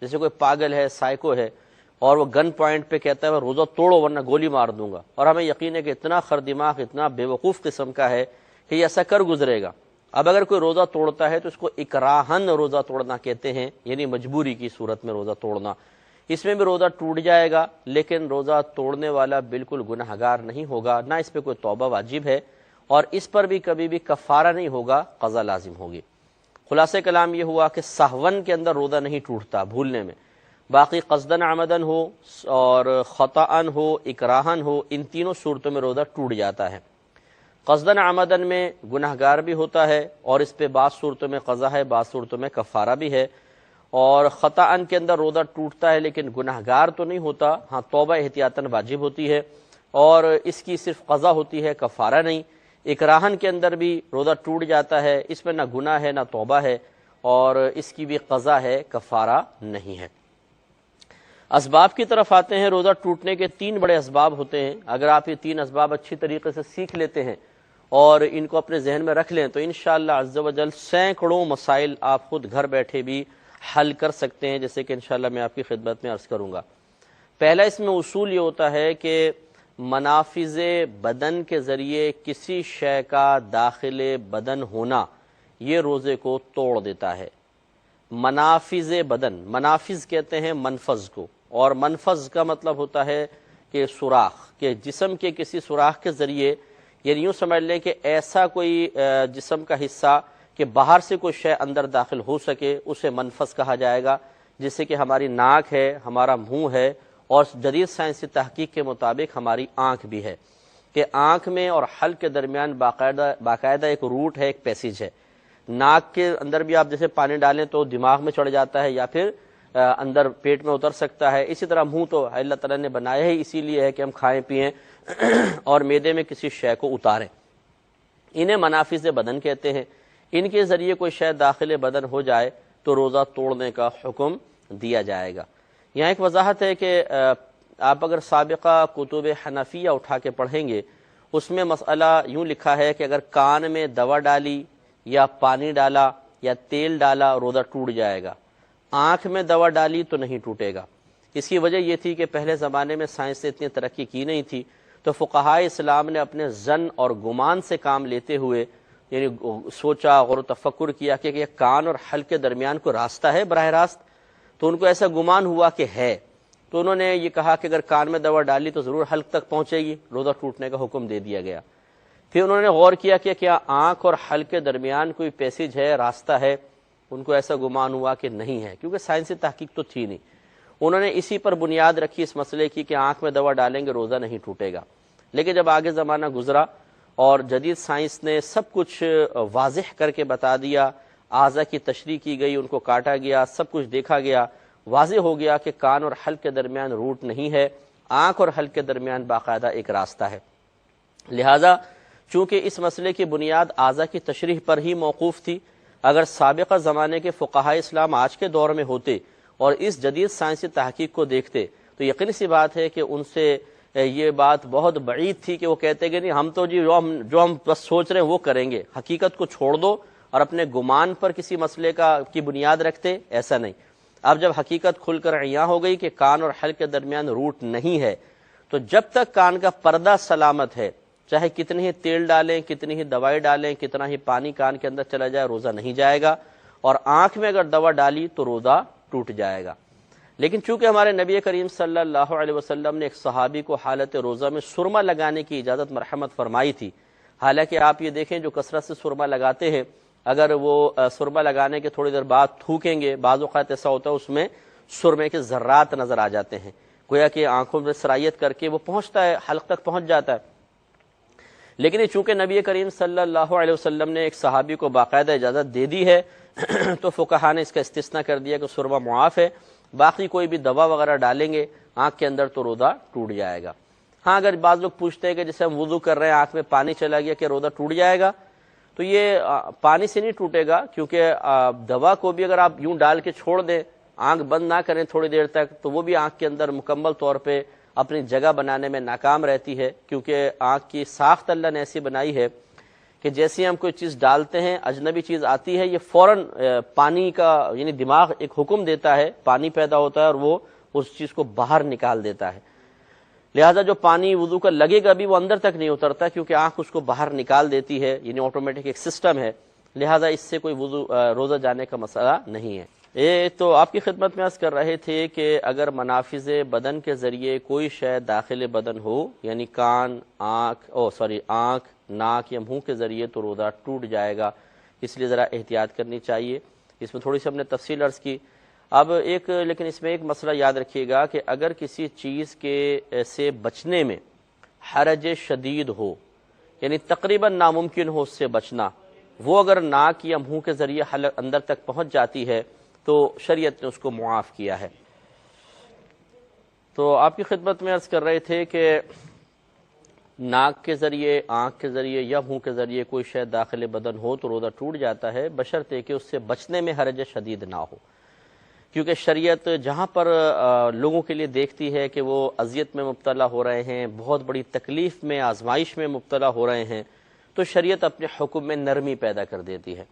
جیسے کوئی پاگل ہے، سائیکو ہے، اور وہ گن پوائنٹ پہ کہتا ہے میں روزہ توڑو ورنہ گولی مار دوں گا، اور ہمیں یقین ہے کہ اتنا خردماغ، اتنا بے وقوف قسم کا ہے کہ یہ ایسا کر گزرے گا۔ اب اگر کوئی روزہ توڑتا ہے تو اس کو اکراہن روزہ توڑنا کہتے ہیں، یعنی مجبوری کی صورت میں روزہ توڑنا۔ اس میں بھی روزہ ٹوٹ جائے گا، لیکن روزہ توڑنے والا بالکل گنہگار نہیں ہوگا، نہ اس پہ کوئی توبہ واجب ہے، اور اس پر بھی کبھی بھی کفارہ نہیں ہوگا، قضا لازم ہوگی۔ خلاصہ کلام یہ ہوا کہ سہون کے اندر روزہ نہیں ٹوٹتا، بھولنے میں، باقی قصدن عمدن ہو اور خطأن ہو، اکراہن ہو، ان تینوں صورتوں میں روزہ ٹوٹ جاتا ہے۔ قصدن عمدن میں گنہگار بھی ہوتا ہے اور اس پہ بعض صورتوں میں قضا ہے، بعض صورتوں میں کفارہ بھی ہے، اور خطأن کے اندر روزہ ٹوٹتا ہے لیکن گنہگار تو نہیں ہوتا، ہاں توبہ احتیاطاً واجب ہوتی ہے اور اس کی صرف قضا ہوتی ہے، کفارہ نہیں۔ اکراہن کے اندر بھی روزہ ٹوٹ جاتا ہے، اس میں نہ گناہ ہے نہ توبہ ہے، اور اس کی بھی قضا ہے، کفارہ نہیں ہے۔ اسباب کی طرف آتے ہیں۔ روزہ ٹوٹنے کے 3 بڑے اسباب ہوتے ہیں۔ اگر آپ یہ 3 اسباب اچھی طریقے سے سیکھ لیتے ہیں اور ان کو اپنے ذہن میں رکھ لیں تو انشاءاللہ عز و جل سینکڑوں مسائل آپ خود گھر بیٹھے بھی حل کر سکتے ہیں، جیسے کہ انشاءاللہ میں آپ کی خدمت میں عرض کروں گا۔ پہلا اس میں اصول یہ ہوتا ہے کہ منافذ بدن کے ذریعے کسی شے کا داخل بدن ہونا یہ روزے کو توڑ دیتا ہے۔ منافذ بدن، منافذ کہتے ہیں منفذ کو، اور منفذ کا مطلب ہوتا ہے کہ سوراخ، کہ جسم کے کسی سوراخ کے ذریعے، یعنی یوں سمجھ لیں کہ ایسا کوئی جسم کا حصہ کہ باہر سے کوئی شے اندر داخل ہو سکے، اسے منفذ کہا جائے گا، جیسے کہ ہماری ناک ہے، ہمارا منہ ہے، اور جدید سائنسی تحقیق کے مطابق ہماری آنکھ بھی ہے، کہ آنکھ میں اور حلق کے درمیان باقاعدہ ایک روٹ ہے، ایک پیسیج ہے۔ ناک کے اندر بھی آپ جیسے پانی ڈالیں تو دماغ میں چڑھ جاتا ہے یا پھر اندر پیٹ میں اتر سکتا ہے، اسی طرح منہ تو اللہ تعالیٰ نے بنایا ہی اسی لیے ہے کہ ہم کھائیں پئیں اور معدے میں کسی شے کو اتاریں۔ انہیں منافذ بدن کہتے ہیں۔ ان کے ذریعے کوئی شے داخل بدن ہو جائے تو روزہ توڑنے کا حکم دیا جائے گا۔ یہاں ایک وضاحت ہے کہ آپ اگر سابقہ کتب حنفیہ اٹھا کے پڑھیں گے، اس میں مسئلہ یوں لکھا ہے کہ اگر کان میں دوا ڈالی یا پانی ڈالا یا تیل ڈالا روزہ ٹوٹ جائے گا، آنکھ میں دوا ڈالی تو نہیں ٹوٹے گا۔ اس کی وجہ یہ تھی کہ پہلے زمانے میں سائنس نے اتنی ترقی کی نہیں تھی، تو فقہائے اسلام نے اپنے ظن اور گمان سے کام لیتے ہوئے، یعنی سوچا، غور و تفکر کیا کہ یہ کان اور حلق کے درمیان کوئی راستہ ہے براہ راست، تو ان کو ایسا گمان ہوا کہ ہے، تو انہوں نے یہ کہا کہ اگر کان میں دوا ڈالی تو ضرور حلق تک پہنچے گی، روزہ ٹوٹنے کا حکم دے دیا گیا۔ پھر انہوں نے غور کیا کہ کیا آنکھ اور حلق کے درمیان کوئی پیسیج ہے، راستہ ہے، ان کو ایسا گمان ہوا کہ نہیں ہے، کیونکہ سائنسی تحقیق تو تھی نہیں۔ انہوں نے اسی پر بنیاد رکھی اس مسئلے کی کہ آنکھ میں دوا ڈالیں گے روزہ نہیں ٹوٹے گا۔ لیکن جب آگے زمانہ گزرا اور جدید سائنس نے سب کچھ واضح کر کے بتا دیا، اعضاء کی تشریح کی گئی، ان کو کاٹا گیا، سب کچھ دیکھا گیا، واضح ہو گیا کہ کان اور حلق کے درمیان روٹ نہیں ہے، آنکھ اور حلق کے درمیان باقاعدہ ایک راستہ ہے۔ لہذا چونکہ اس مسئلے کی بنیاد اعضاء کی تشریح پر ہی موقوف تھی، اگر سابقہ زمانے کے فقہائے اسلام آج کے دور میں ہوتے اور اس جدید سائنسی تحقیق کو دیکھتے تو یقینی سی بات ہے کہ ان سے یہ بات بہت بعید تھی کہ وہ کہتے کہ نہیں ہم تو جی جو ہم بس سوچ رہے ہیں وہ کریں گے، حقیقت کو چھوڑ دو اور اپنے گمان پر کسی مسئلے کی بنیاد رکھتے، ایسا نہیں۔ اب جب حقیقت کھل کر عیاں ہو گئی کہ کان اور حلق کے درمیان روٹ نہیں ہے، تو جب تک کان کا پردہ سلامت ہے، چاہے کتنی ہی تیل ڈالیں، کتنی ہی دوائی ڈالیں، کتنا ہی پانی کان کے اندر چلا جائے، روزہ نہیں جائے گا، اور آنکھ میں اگر دوا ڈالی تو روزہ ٹوٹ جائے گا۔ لیکن چونکہ ہمارے نبی کریم صلی اللہ علیہ وسلم نے ایک صحابی کو حالت روزہ میں سرما لگانے کی اجازت مرحمت فرمائی تھی، حالانکہ آپ یہ دیکھیں جو کثرت سے سرما لگاتے ہیں، اگر وہ سرما لگانے کے تھوڑی دیر بعد تھوکیں گے، بعض اوقات ایسا ہوتا ہے اس میں سرمے کے ذرات نظر آ جاتے ہیں، گویا کہ آنکھوں میں سرائیت کر کے وہ پہنچتا ہے، حلق تک پہنچ جاتا ہے۔ لیکن چونکہ نبی کریم صلی اللہ علیہ وسلم نے ایک صحابی کو باقاعدہ اجازت دے دی ہے تو فقہا نے اس کا استثناء کر دیا کہ سرما معاف ہے، باقی کوئی بھی دوا وغیرہ ڈالیں گے آنکھ کے اندر تو روزہ ٹوٹ جائے گا۔ ہاں اگر بعض لوگ پوچھتے ہیں کہ جیسے ہم وضو کر رہے ہیں، آنکھ میں پانی چلا گیا کہ روزہ ٹوٹ جائے گا، تو یہ پانی سے نہیں ٹوٹے گا، کیونکہ دوا کو بھی اگر آپ یوں ڈال کے چھوڑ دیں، آنکھ بند نہ کریں تھوڑی دیر تک، تو وہ بھی آنکھ کے اندر مکمل طور پہ اپنی جگہ بنانے میں ناکام رہتی ہے، کیونکہ آنکھ کی ساخت اللہ نے ایسی بنائی ہے کہ جیسے ہم کوئی چیز ڈالتے ہیں، اجنبی چیز آتی ہے، یہ فوراً پانی کا یعنی دماغ ایک حکم دیتا ہے، پانی پیدا ہوتا ہے اور وہ اس چیز کو باہر نکال دیتا ہے، لہذا جو پانی وضو کا لگے گا بھی وہ اندر تک نہیں اترتا، کیونکہ آنکھ اس کو باہر نکال دیتی ہے، یعنی آٹومیٹک ایک سسٹم ہے، لہذا اس سے کوئی روزہ جانے کا مسئلہ نہیں ہے۔ تو آپ کی خدمت میں عرض کر رہے تھے کہ اگر منافذ بدن کے ذریعے کوئی شے داخل بدن ہو، یعنی کان، آنکھ، ناک یا منہ کے ذریعے، تو روزہ ٹوٹ جائے گا، اس لیے ذرا احتیاط کرنی چاہیے۔ اس میں تھوڑی سی ہم نے تفصیل عرض کی۔ اب لیکن اس میں ایک مسئلہ یاد رکھیے گا کہ اگر کسی چیز سے بچنے میں حرج شدید ہو، یعنی تقریباً ناممکن ہو اس سے بچنا، وہ اگر ناک یا منہ کے ذریعے اندر تک پہنچ جاتی ہے تو شریعت نے اس کو معاف کیا ہے۔ تو آپ کی خدمت میں عرض کر رہے تھے کہ ناک کے ذریعے، آنکھ کے ذریعے یا منہ کے ذریعے کوئی شے داخل بدن ہو تو روزہ ٹوٹ جاتا ہے، بشرطے کہ اس سے بچنے میں حرج شدید نہ ہو، کیونکہ شریعت جہاں پر لوگوں کے لیے دیکھتی ہے کہ وہ اذیت میں مبتلا ہو رہے ہیں، بہت بڑی تکلیف میں، آزمائش میں مبتلا ہو رہے ہیں، تو شریعت اپنے حکم میں نرمی پیدا کر دیتی ہے۔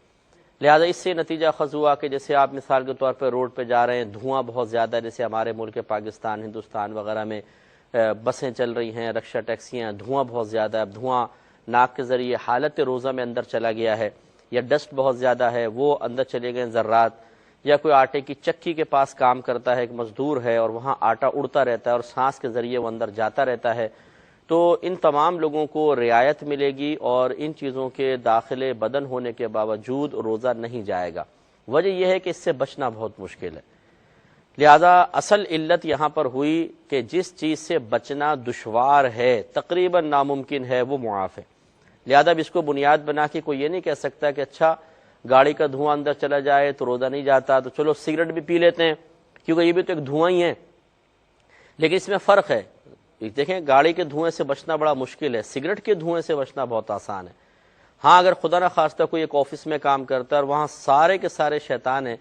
لہذا اس سے نتیجہ خز ہوا کہ جیسے آپ مثال کے طور پہ روڈ پہ جا رہے ہیں، دھواں بہت زیادہ، جیسے ہمارے ملک پاکستان، ہندوستان وغیرہ میں بسیں چل رہی ہیں، رکشہ ٹیکسیاں، دھواں بہت زیادہ ہے، اب دھواں ناک کے ذریعے حالت روزہ میں اندر چلا گیا ہے، یا ڈسٹ بہت زیادہ ہے، وہ اندر چلے گئے ذرات، یا کوئی آٹے کی چکی کے پاس کام کرتا ہے، ایک مزدور ہے اور وہاں آٹا اڑتا رہتا ہے اور سانس کے ذریعے وہ اندر جاتا رہتا ہے، تو ان تمام لوگوں کو رعایت ملے گی اور ان چیزوں کے داخل بدن ہونے کے باوجود روزہ نہیں جائے گا۔ وجہ یہ ہے کہ اس سے بچنا بہت مشکل ہے، لہذا اصل علت یہاں پر ہوئی کہ جس چیز سے بچنا دشوار ہے، تقریباً ناممکن ہے، وہ معاف ہے۔ لہذا اب اس کو بنیاد بنا کے کوئی یہ نہیں کہہ سکتا کہ اچھا گاڑی کا دھواں اندر چلا جائے تو روزہ نہیں جاتا، تو چلو سگریٹ بھی پی لیتے ہیں، کیونکہ یہ بھی تو ایک دھواں ہی ہے، لیکن اس میں فرق ہے۔ دیکھیں گاڑی کے دھوئیں سے بچنا بڑا مشکل ہے، سگریٹ کے دھوئیں سے بچنا بہت آسان ہے۔ ہاں اگر خدا نہ خواستہ کوئی ایک آفس میں کام کرتا ہے اور وہاں سارے کے سارے شیطان ہیں،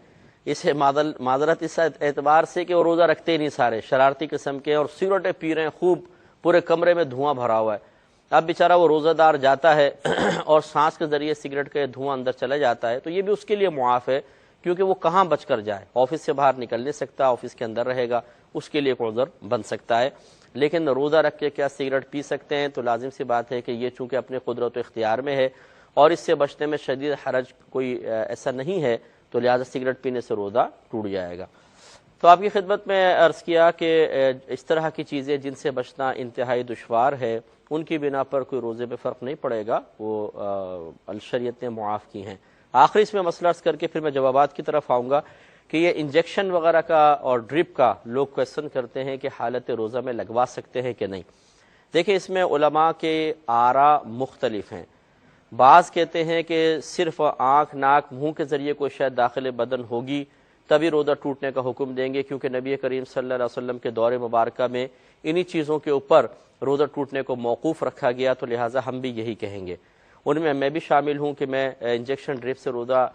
اسے معذرت اس اعتبار سے کہ وہ روزہ رکھتے ہی نہیں، سارے شرارتی قسم کے، اور سگریٹیں پی رہے ہیں خوب، پورے کمرے میں دھواں بھرا ہوا ہے، اب بیچارہ وہ روزہ دار جاتا ہے اور سانس کے ذریعے سگریٹ کا دھواں اندر چلا جاتا ہے، تو یہ بھی اس کے لیے معاف ہے، کیونکہ وہ کہاں بچ کر جائے، آفس سے باہر نکل نہیں سکتا، آفس کے اندر رہے گا، اس کے لیے ایک عذر بن سکتا ہے۔ لیکن روزہ رکھ کے کیا سگریٹ پی سکتے ہیں؟ تو لازم سی بات ہے کہ یہ چونکہ اپنے قدرت و اختیار میں ہے اور اس سے بچنے میں شدید حرج کوئی ایسا نہیں ہے، تو لہذا سگریٹ پینے سے روزہ ٹوٹ جائے گا۔ تو آپ کی خدمت میں عرض کیا کہ اس طرح کی چیزیں جن سے بچنا انتہائی دشوار ہے، ان کی بنا پر کوئی روزے پہ فرق نہیں پڑے گا، وہ الشریعت نے معاف کی ہیں۔ آخری اس میں مسئلہ عرض کر کے پھر میں جوابات کی طرف آؤں گا کہ یہ انجیکشن وغیرہ کا اور ڈرپ کا لوگ کویسچن کرتے ہیں کہ حالت روزہ میں لگوا سکتے ہیں کہ نہیں۔ دیکھیں اس میں علماء کے آراء مختلف ہیں، بعض کہتے ہیں کہ صرف آنکھ، ناک، منہ کے ذریعے کوئی شاید داخل بدن ہوگی تبھی روزہ ٹوٹنے کا حکم دیں گے، کیونکہ نبی کریم صلی اللہ علیہ وسلم کے دور مبارکہ میں انہی چیزوں کے اوپر روزہ ٹوٹنے کو موقوف رکھا گیا، تو لہٰذا ہم بھی یہی کہیں گے۔ ان میں بھی شامل ہوں کہ میں انجیکشن ڈرپ سے روزہ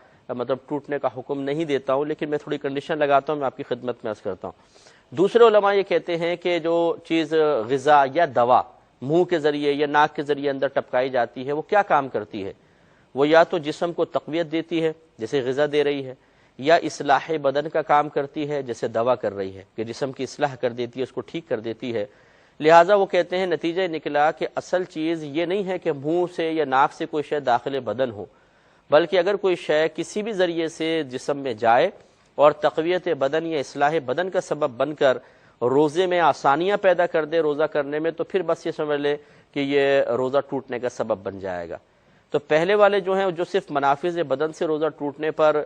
ٹوٹنے کا حکم نہیں دیتا ہوں، لیکن میں تھوڑی کنڈیشن لگاتا ہوں، میں آپ کی خدمت میں عرض کرتا ہوں۔ دوسرے علماء یہ کہتے ہیں کہ جو چیز غذا یا دوا منہ کے ذریعے یا ناک کے ذریعے اندر ٹپکائی جاتی ہے، وہ کیا کام کرتی ہے؟ وہ یا تو جسم کو تقویت دیتی ہے، جیسے غذا دے رہی ہے، یا اصلاح بدن کا کام کرتی ہے، جیسے دوا کر رہی ہے کہ جسم کی اصلاح کر دیتی ہے، اس کو ٹھیک کر دیتی ہے۔ لہٰذا وہ کہتے ہیں نتیجہ نکلا کہ اصل چیز یہ نہیں ہے کہ منہ سے یا ناک سے کوئی شے داخل بدن ہو، بلکہ اگر کوئی شے کسی بھی ذریعے سے جسم میں جائے اور تقویت بدن یا اصلاح بدن کا سبب بن کر روزے میں آسانیاں پیدا کر دے روزہ کرنے میں، تو پھر بس یہ سمجھ لے کہ یہ روزہ ٹوٹنے کا سبب بن جائے گا۔ تو پہلے والے جو ہیں جو صرف منافذ بدن سے روزہ ٹوٹنے پر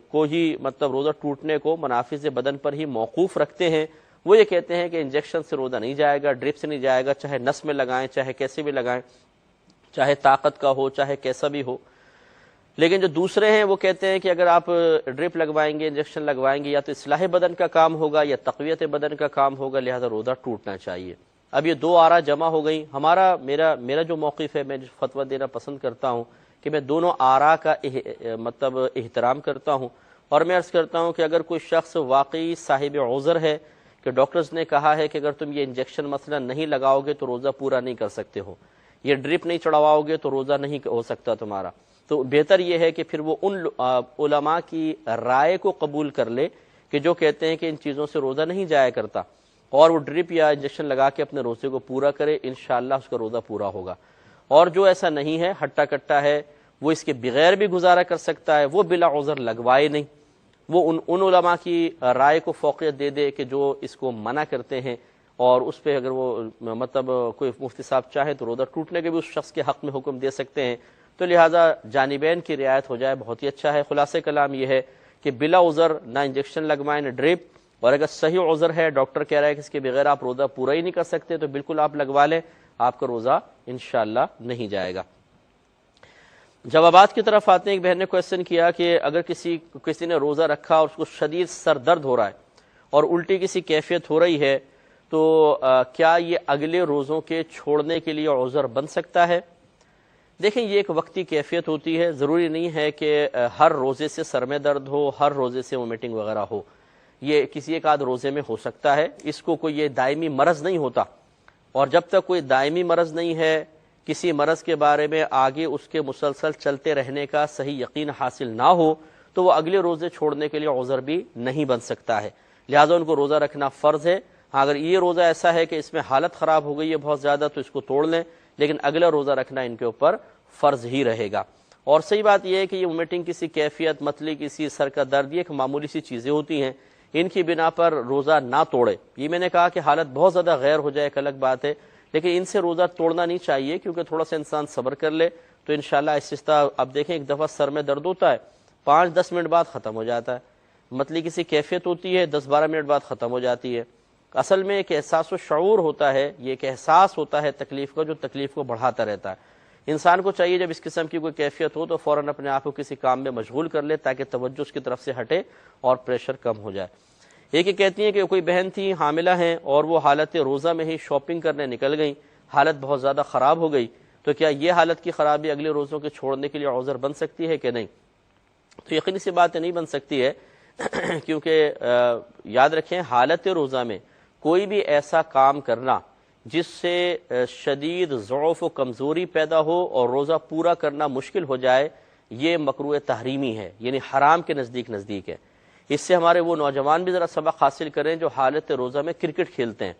کو ہی مطلب روزہ ٹوٹنے کو منافذ بدن پر ہی موقوف رکھتے ہیں، وہ یہ کہتے ہیں کہ انجیکشن سے روزہ نہیں جائے گا، ڈرپ سے نہیں جائے گا، چاہے نس میں لگائیں، چاہے کیسے بھی لگائیں، چاہے طاقت کا ہو چاہے کیسا بھی ہو۔ لیکن جو دوسرے ہیں وہ کہتے ہیں کہ اگر آپ ڈرپ لگوائیں گے، انجیکشن لگوائیں گے، یا تو اصلاح بدن کا کام ہوگا یا تقویت بدن کا کام ہوگا، لہذا روزہ ٹوٹنا چاہیے۔ اب یہ دو آراء جمع ہو گئی۔ میرا جو موقف ہے، میں جو فتویٰ دینا پسند کرتا ہوں کہ میں دونوں آراء کا مطلب احترام کرتا ہوں، اور میں عرض کرتا ہوں کہ اگر کوئی شخص واقعی صاحب عذر ہے کہ ڈاکٹرز نے کہا ہے کہ اگر تم یہ انجیکشن مثلا نہیں لگاؤ گے تو روزہ پورا نہیں کر سکتے ہو، یہ ڈرپ نہیں چڑھواؤ گے تو روزہ نہیں ہو سکتا تمہارا، تو بہتر یہ ہے کہ پھر وہ ان علماء کی رائے کو قبول کر لے کہ جو کہتے ہیں کہ ان چیزوں سے روزہ نہیں جایا کرتا، اور وہ ڈرپ یا انجیکشن لگا کے اپنے روزے کو پورا کرے، انشاءاللہ اس کا روزہ پورا ہوگا۔ اور جو ایسا نہیں ہے، ہٹا کٹا ہے، وہ اس کے بغیر بھی گزارا کر سکتا ہے، وہ بلا عذر لگوائے نہیں، وہ ان علماء کی رائے کو فوقیت دے دے کہ جو اس کو منع کرتے ہیں، اور اس پہ اگر وہ مطلب کوئی مفتی صاحب چاہے تو روزہ ٹوٹنے کے بھی اس شخص کے حق میں حکم دے سکتے ہیں، تو لہٰذا جانبین کی رعایت ہو جائے بہت ہی اچھا ہے۔ خلاصہ کلام یہ ہے کہ بلا عذر نہ انجیکشن لگوائیں نہ ڈرپ، اور اگر صحیح عذر ہے، ڈاکٹر کہہ رہا ہے کہ اس کے بغیر آپ روزہ پورا ہی نہیں کر سکتے، تو بالکل آپ لگوا لیں، آپ کا روزہ انشاءاللہ نہیں جائے گا۔ جوابات کی طرف آتے ہیں۔ ایک بہن نے کویسچن کیا کہ اگر کسی نے روزہ رکھا اور اس کو شدید سر درد ہو رہا ہے اور الٹی کسی کیفیت ہو رہی ہے، تو کیا یہ اگلے روزوں کے چھوڑنے کے لیے عذر بن سکتا ہے؟ دیکھیں، یہ ایک وقتی کیفیت ہوتی ہے، ضروری نہیں ہے کہ ہر روزے سے سر میں درد ہو، ہر روزے سے وومیٹنگ وغیرہ ہو، یہ کسی ایک آدھ روزے میں ہو سکتا ہے، اس کو کوئی یہ دائمی مرض نہیں ہوتا، اور جب تک کوئی دائمی مرض نہیں ہے، کسی مرض کے بارے میں آگے اس کے مسلسل چلتے رہنے کا صحیح یقین حاصل نہ ہو، تو وہ اگلے روزے چھوڑنے کے لیے عذر بھی نہیں بن سکتا ہے، لہٰذا ان کو روزہ رکھنا فرض ہے۔ ہاں، اگر یہ روزہ ایسا ہے کہ اس میں حالت خراب ہو گئی ہے بہت زیادہ تو اس کو توڑ لیں، لیکن اگلا روزہ رکھنا ان کے اوپر فرض ہی رہے گا۔ اور صحیح بات یہ ہے کہ یہ وومیٹنگ کسی کیفیت، متلی کسی سر کا درد، یہ ایک معمولی سی چیزیں ہوتی ہیں، ان کی بنا پر روزہ نہ توڑے۔ یہ میں نے کہا کہ حالت بہت زیادہ غیر ہو جائے ایک الگ بات ہے، لیکن ان سے روزہ توڑنا نہیں چاہیے، کیونکہ تھوڑا سا انسان صبر کر لے تو انشاءاللہ آہستہ، اب دیکھیں ایک دفعہ سر میں درد ہوتا ہے 5-10 منٹ بعد ختم ہو جاتا ہے، متلی کسی کیفیت ہوتی ہے 10-12 منٹ بعد ختم ہو جاتی ہے۔ اصل میں ایک احساس و شعور ہوتا ہے، یہ ایک احساس ہوتا ہے تکلیف کا جو تکلیف کو بڑھاتا رہتا ہے۔ انسان کو چاہیے جب اس قسم کی کوئی کیفیت ہو تو فوراً اپنے آپ کو کسی کام میں مشغول کر لے تاکہ توجہ اس کی طرف سے ہٹے اور پریشر کم ہو جائے۔ ایک یہ کہتی ہیں کہ کوئی بہن تھی، حاملہ ہیں، اور وہ حالت روزہ میں ہی شاپنگ کرنے نکل گئیں، حالت بہت زیادہ خراب ہو گئی، تو کیا یہ حالت کی خرابی اگلے روزوں کے چھوڑنے کے لیے عذر بن سکتی ہے کہ نہیں؟ تو یقینی سی بات نہیں بن سکتی ہے، کیونکہ یاد رکھیں حالت روزہ میں کوئی بھی ایسا کام کرنا جس سے شدید ضعف و کمزوری پیدا ہو اور روزہ پورا کرنا مشکل ہو جائے، یہ مکروہ تحریمی ہے، یعنی حرام کے نزدیک ہے۔ اس سے ہمارے وہ نوجوان بھی ذرا سبق حاصل کریں جو حالت روزہ میں کرکٹ کھیلتے ہیں،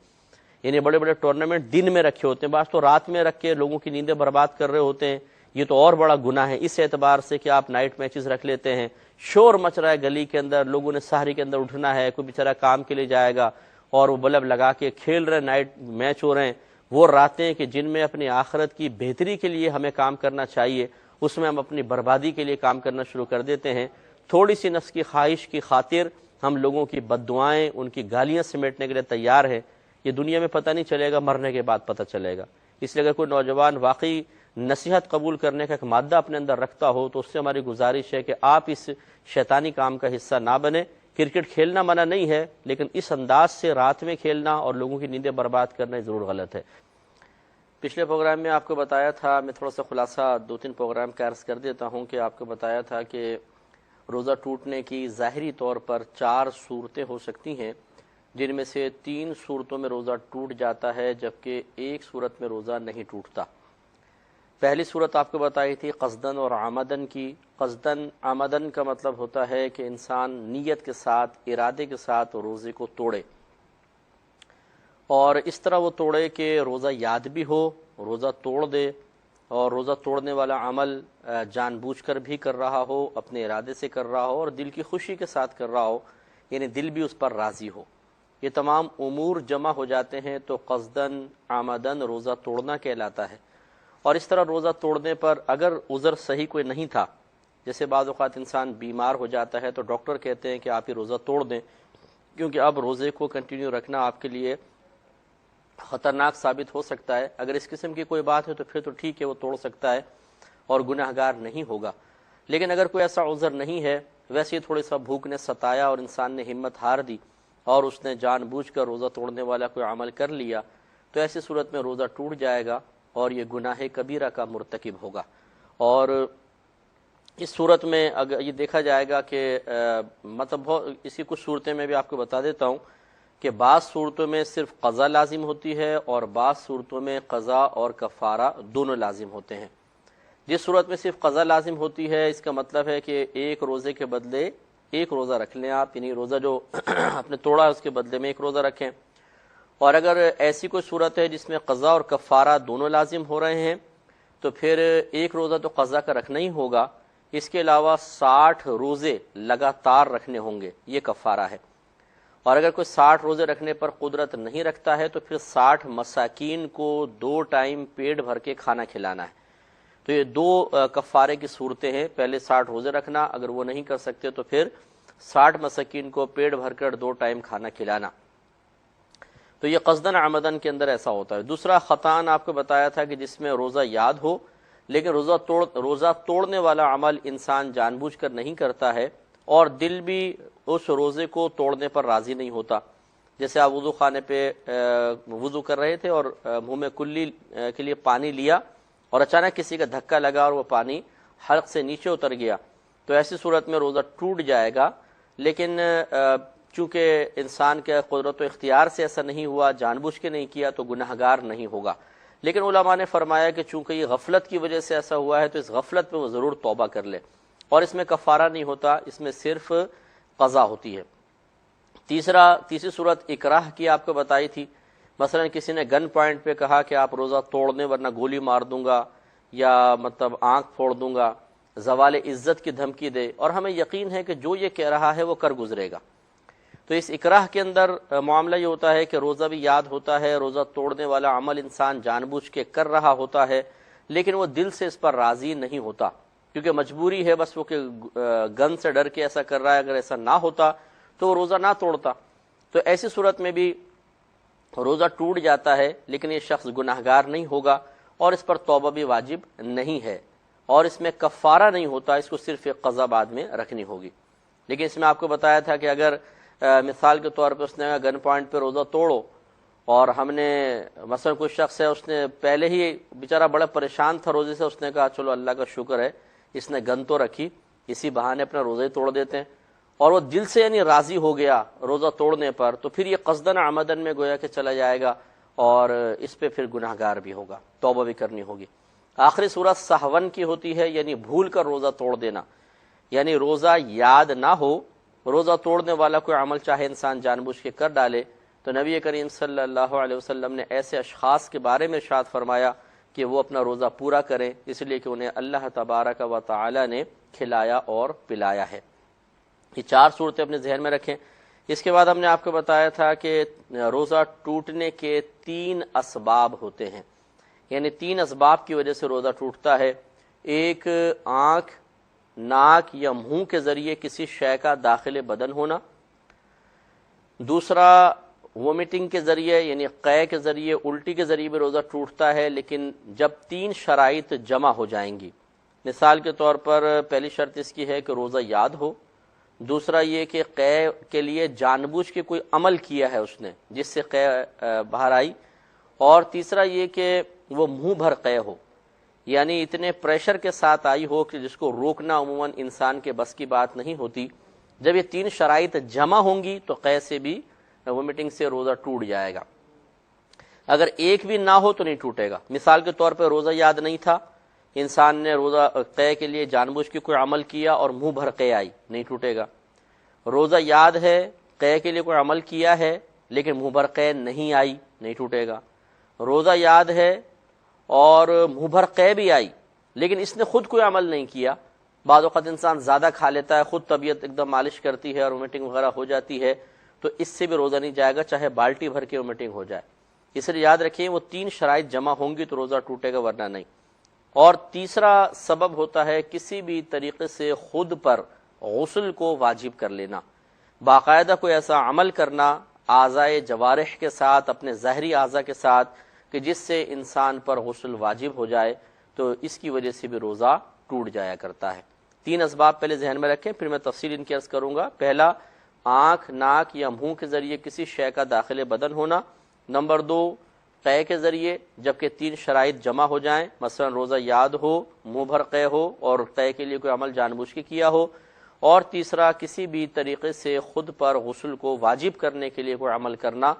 یعنی بڑے بڑے ٹورنامنٹ دن میں رکھے ہوتے ہیں، بعض تو رات میں رکھ کے لوگوں کی نیندیں برباد کر رہے ہوتے ہیں، یہ تو اور بڑا گناہ ہے اس اعتبار سے کہ آپ نائٹ میچز رکھ لیتے ہیں، شور مچ رہا ہے گلی کے اندر، لوگوں نے سحری کے اندر اٹھنا ہے، کوئی بیچارہ کام کے لیے جائے گا اور وہ بلب لگا کے کھیل رہے، نائٹ میچ ہو رہے ہیں۔ وہ راتیں کہ جن میں اپنی آخرت کی بہتری کے لیے ہمیں کام کرنا چاہیے، اس میں ہم اپنی بربادی کے لیے کام کرنا شروع کر دیتے ہیں۔ تھوڑی سی نفس کی خواہش کی خاطر ہم لوگوں کی بد دعائیں، ان کی گالیاں سمیٹنے کے لیے تیار ہیں، یہ دنیا میں پتہ نہیں چلے گا، مرنے کے بعد پتہ چلے گا۔ اس لیے اگر کوئی نوجوان واقعی نصیحت قبول کرنے کا ایک مادہ اپنے اندر رکھتا ہو تو اس سے ہماری گزارش ہے کہ آپ اس شیطانی کام کا حصہ نہ بنیں۔ کرکٹ کھیلنا منع نہیں ہے، لیکن اس انداز سے رات میں کھیلنا اور لوگوں کی نیندیں برباد کرنا ضرور غلط ہے۔ پچھلے پروگرام میں آپ کو بتایا تھا، میں تھوڑا سا خلاصہ 2-3 پروگرام کا عرض کر دیتا ہوں کہ آپ کو بتایا تھا کہ روزہ ٹوٹنے کی ظاہری طور پر 4 صورتیں ہو سکتی ہیں، جن میں سے 3 صورتوں میں روزہ ٹوٹ جاتا ہے جبکہ ایک صورت میں روزہ نہیں ٹوٹتا۔ پہلی صورت آپ کو بتائی تھی قصدن اور آمدن کی۔ قصدن آمدن کا مطلب ہوتا ہے کہ انسان نیت کے ساتھ، ارادے کے ساتھ روزے کو توڑے، اور اس طرح وہ توڑے کہ روزہ یاد بھی ہو، روزہ توڑ دے، اور روزہ توڑنے والا عمل جان بوجھ کر بھی کر رہا ہو، اپنے ارادے سے کر رہا ہو، اور دل کی خوشی کے ساتھ کر رہا ہو، یعنی دل بھی اس پر راضی ہو۔ یہ تمام امور جمع ہو جاتے ہیں تو قصدن آمدن روزہ توڑنا کہلاتا ہے۔ اور اس طرح روزہ توڑنے پر اگر عذر صحیح کوئی نہیں تھا، جیسے بعض اوقات انسان بیمار ہو جاتا ہے تو ڈاکٹر کہتے ہیں کہ آپ یہ روزہ توڑ دیں، کیونکہ اب روزے کو کنٹینیو رکھنا آپ کے لیے خطرناک ثابت ہو سکتا ہے۔ اگر اس قسم کی کوئی بات ہے تو پھر تو ٹھیک ہے، وہ توڑ سکتا ہے اور گناہ گار نہیں ہوگا۔ لیکن اگر کوئی ایسا عذر نہیں ہے، ویسے ہی تھوڑی سا بھوک نے ستایا اور انسان نے ہمت ہار دی اور اس نے جان بوجھ کر روزہ توڑنے والا کوئی عمل کر لیا، تو ایسی صورت میں روزہ ٹوٹ جائے گا اور یہ گناہ کبیرہ کا مرتکب ہوگا۔ اور اس صورت میں اگر یہ دیکھا جائے گا کہ مطلب اسی کچھ صورتیں میں بھی آپ کو بتا دیتا ہوں کہ بعض صورتوں میں صرف قضا لازم ہوتی ہے اور بعض صورتوں میں قضا اور کفارہ دونوں لازم ہوتے ہیں۔ جس صورت میں صرف قضا لازم ہوتی ہے، اس کا مطلب ہے کہ ایک روزے کے بدلے ایک روزہ رکھ لیں آپ، یعنی روزہ جو آپ نے توڑا اس کے بدلے میں ایک روزہ رکھیں۔ اور اگر ایسی کوئی صورت ہے جس میں قضا اور کفارہ دونوں لازم ہو رہے ہیں تو پھر ایک روزہ تو قضا کا رکھنا ہی ہوگا، اس کے علاوہ 60 روزے لگاتار رکھنے ہوں گے، یہ کفارہ ہے۔ اور اگر کوئی 60 روزے رکھنے پر قدرت نہیں رکھتا ہے تو پھر 60 مساکین کو 2 ٹائم پیٹ بھر کے کھانا کھلانا ہے۔ تو یہ 2 کفارے کی صورتیں ہیں، پہلے 60 روزے رکھنا، اگر وہ نہیں کر سکتے تو پھر 60 مساکین کو پیٹ بھر کر 2 ٹائم کھانا کھلانا۔ تو یہ قصدن عمدن کے اندر ایسا ہوتا ہے۔ دوسرا خطان آپ کو بتایا تھا کہ جس میں روزہ یاد ہو لیکن روزہ توڑنے والا عمل انسان جان بوجھ کر نہیں کرتا ہے اور دل بھی اس روزے کو توڑنے پر راضی نہیں ہوتا۔ جیسے آپ وضو خانے پہ وضو کر رہے تھے اور منہ میں کلی کے لیے پانی لیا اور اچانک کسی کا دھکا لگا اور وہ پانی حلق سے نیچے اتر گیا، تو ایسی صورت میں روزہ ٹوٹ جائے گا۔ لیکن چونکہ انسان کے قدرت و اختیار سے ایسا نہیں ہوا، جان بوجھ کے نہیں کیا، تو گناہ گار نہیں ہوگا۔ لیکن علماء نے فرمایا کہ چونکہ یہ غفلت کی وجہ سے ایسا ہوا ہے تو اس غفلت پہ وہ ضرور توبہ کر لے، اور اس میں کفارہ نہیں ہوتا، اس میں صرف قضا ہوتی ہے۔ تیسری صورت اکراہ کی آپ کو بتائی تھی، مثلا کسی نے گن پوائنٹ پہ کہا کہ آپ روزہ توڑ دیں ورنہ گولی مار دوں گا یا مطلب آنکھ پھوڑ دوں گا، زوال عزت کی دھمکی دے، اور ہمیں یقین ہے کہ جو یہ کہہ رہا ہے وہ کر گزرے گا۔ تو اس اکراہ کے اندر معاملہ یہ ہوتا ہے کہ روزہ بھی یاد ہوتا ہے، روزہ توڑنے والا عمل انسان جان بوجھ کے کر رہا ہوتا ہے، لیکن وہ دل سے اس پر راضی نہیں ہوتا، کیونکہ مجبوری ہے بس وہ کہ گن سے ڈر کے ایسا کر رہا ہے، اگر ایسا نہ ہوتا تو وہ روزہ نہ توڑتا۔ تو ایسی صورت میں بھی روزہ ٹوٹ جاتا ہے، لیکن یہ شخص گناہ گار نہیں ہوگا اور اس پر توبہ بھی واجب نہیں ہے، اور اس میں کفارہ نہیں ہوتا، اس کو صرف ایک قضا بعد میں رکھنی ہوگی۔ لیکن اس میں آپ کو بتایا تھا کہ اگر مثال کے طور پہ اس نے گن پوائنٹ پہ روزہ توڑو، اور ہم نے مثلا کوئی شخص ہے اس نے پہلے ہی بیچارہ بڑا پریشان تھا روزے سے، اس نے کہا چلو اللہ کا شکر ہے اس نے گن تو رکھی، اسی بہانے اپنا روزہ ہی توڑ دیتے ہیں، اور وہ دل سے یعنی راضی ہو گیا روزہ توڑنے پر، تو پھر یہ قصدن عمدن میں گویا کہ چلا جائے گا اور اس پہ پھر گناہ گار بھی ہوگا، توبہ بھی کرنی ہوگی۔ آخری صورت سہون کی ہوتی ہے، یعنی بھول کر روزہ توڑ دینا، یعنی روزہ یاد نہ ہو، روزہ توڑنے والا کوئی عمل چاہے انسان جان بوجھ کے کر ڈالے، تو نبی کریم صلی اللہ علیہ وسلم نے ایسے اشخاص کے بارے میں ارشاد فرمایا کہ وہ اپنا روزہ پورا کریں، اس لیے کہ انہیں اللہ تبارک و تعالی نے کھلایا اور پلایا ہے۔ یہ 4 صورتیں اپنے ذہن میں رکھیں۔ اس کے بعد ہم نے آپ کو بتایا تھا کہ روزہ ٹوٹنے کے 3 اسباب ہوتے ہیں، یعنی 3 اسباب کی وجہ سے روزہ ٹوٹتا ہے۔ ایک آنکھ، ناک یا منہ کے ذریعے کسی شے کا داخل بدن ہونا، دوسرا وومٹنگ کے ذریعے یعنی قے کے ذریعے، الٹی کے ذریعے بھی روزہ ٹوٹتا ہے، لیکن جب 3 شرائط جمع ہو جائیں گی۔ مثال کے طور پر پہلی شرط اس کی ہے کہ روزہ یاد ہو، دوسرا یہ کہ قے کے لیے جان بوجھ کے کوئی عمل کیا ہے اس نے جس سے قے باہر آئی، اور تیسرا یہ کہ وہ منہ بھر قے ہو، یعنی اتنے پریشر کے ساتھ آئی ہو کہ جس کو روکنا عموماً انسان کے بس کی بات نہیں ہوتی۔ جب یہ 3 شرائط جمع ہوں گی تو قے سے بھی، وومٹنگ سے روزہ ٹوٹ جائے گا۔ اگر ایک بھی نہ ہو تو نہیں ٹوٹے گا۔ مثال کے طور پر روزہ یاد نہیں تھا انسان نے روزہ قے کے لیے جان بوجھ کے کوئی عمل کیا اور منہ بھر قے آئی، نہیں ٹوٹے گا۔ روزہ یاد ہے، قے کے لیے کوئی عمل کیا ہے لیکن منہ بھر قے نہیں آئی، نہیں ٹوٹے گا۔ روزہ یاد ہے اور منہ بھر قے بھی آئی لیکن اس نے خود کوئی عمل نہیں کیا، بعض اوقات انسان زیادہ کھا لیتا ہے، خود طبیعت ایک دم مالش کرتی ہے اور ومیٹنگ وغیرہ ہو جاتی ہے، تو اس سے بھی روزہ نہیں جائے گا چاہے بالٹی بھر کے ومیٹنگ ہو جائے۔ اس لیے یاد رکھیں وہ 3 شرائط جمع ہوں گی تو روزہ ٹوٹے گا، ورنہ نہیں۔ اور تیسرا سبب ہوتا ہے کسی بھی طریقے سے خود پر غسل کو واجب کر لینا، باقاعدہ کوئی ایسا عمل کرنا اعضائے جوارح کے ساتھ، اپنے ظاہری اعضاء کے ساتھ، کہ جس سے انسان پر غسل واجب ہو جائے، تو اس کی وجہ سے بھی روزہ ٹوٹ جایا کرتا ہے۔ 3 اسباب پہلے ذہن میں رکھیں، پھر میں تفصیل ان کی عرض کروں گا۔ پہلا، آنکھ، ناک یا منہ کے ذریعے کسی شے کا داخل بدن ہونا۔ نمبر 2، قے کے ذریعے، جبکہ 3 شرائط جمع ہو جائیں، مثلا روزہ یاد ہو، منہ بھر قے ہو اور قے کے لیے کوئی عمل جان بوجھ کے کیا ہو۔ اور تیسرا، کسی بھی طریقے سے خود پر غسل کو واجب کرنے کے لیے کوئی عمل کرنا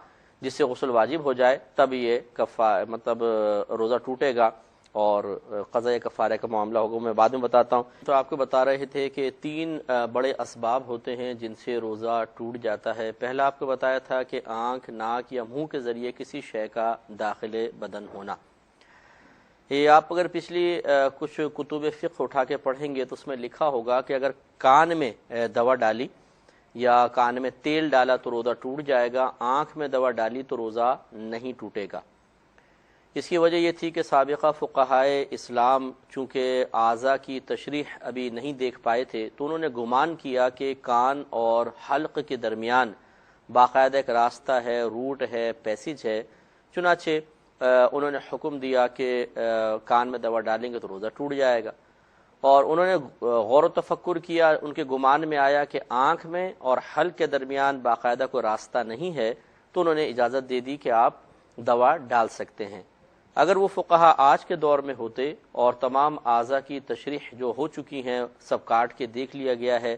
جس سے غسل واجب ہو جائے، تب یہ روزہ ٹوٹے گا اور قضاء کفارہ کا معاملہ ہوگا۔ میں بعد میں بتاتا ہوں۔ تو آپ کو بتا رہے تھے کہ 3 بڑے اسباب ہوتے ہیں جن سے روزہ ٹوٹ جاتا ہے۔ پہلا آپ کو بتایا تھا کہ آنکھ، ناک یا منہ کے ذریعے کسی شے کا داخل بدن ہونا۔ یہ آپ اگر پچھلی کچھ کتب فقہ اٹھا کے پڑھیں گے تو اس میں لکھا ہوگا کہ اگر کان میں دوا ڈالی یا کان میں تیل ڈالا تو روزہ ٹوٹ جائے گا، آنکھ میں دوا ڈالی تو روزہ نہیں ٹوٹے گا۔ اس کی وجہ یہ تھی کہ سابقہ فقہائے اسلام چونکہ اعضاء کی تشریح ابھی نہیں دیکھ پائے تھے، تو انہوں نے گمان کیا کہ کان اور حلق کے درمیان باقاعدہ ایک راستہ ہے، روٹ ہے، پیسج ہے، چنانچہ انہوں نے حکم دیا کہ کان میں دوا ڈالیں گے تو روزہ ٹوٹ جائے گا۔ اور انہوں نے غور و تفکر کیا، ان کے گمان میں آیا کہ آنکھ میں اور حلق کے درمیان باقاعدہ کوئی راستہ نہیں ہے، تو انہوں نے اجازت دے دی کہ آپ دوا ڈال سکتے ہیں۔ اگر وہ فقہا آج کے دور میں ہوتے اور تمام اعضاء کی تشریح جو ہو چکی ہیں سب کاٹ کے دیکھ لیا گیا ہے،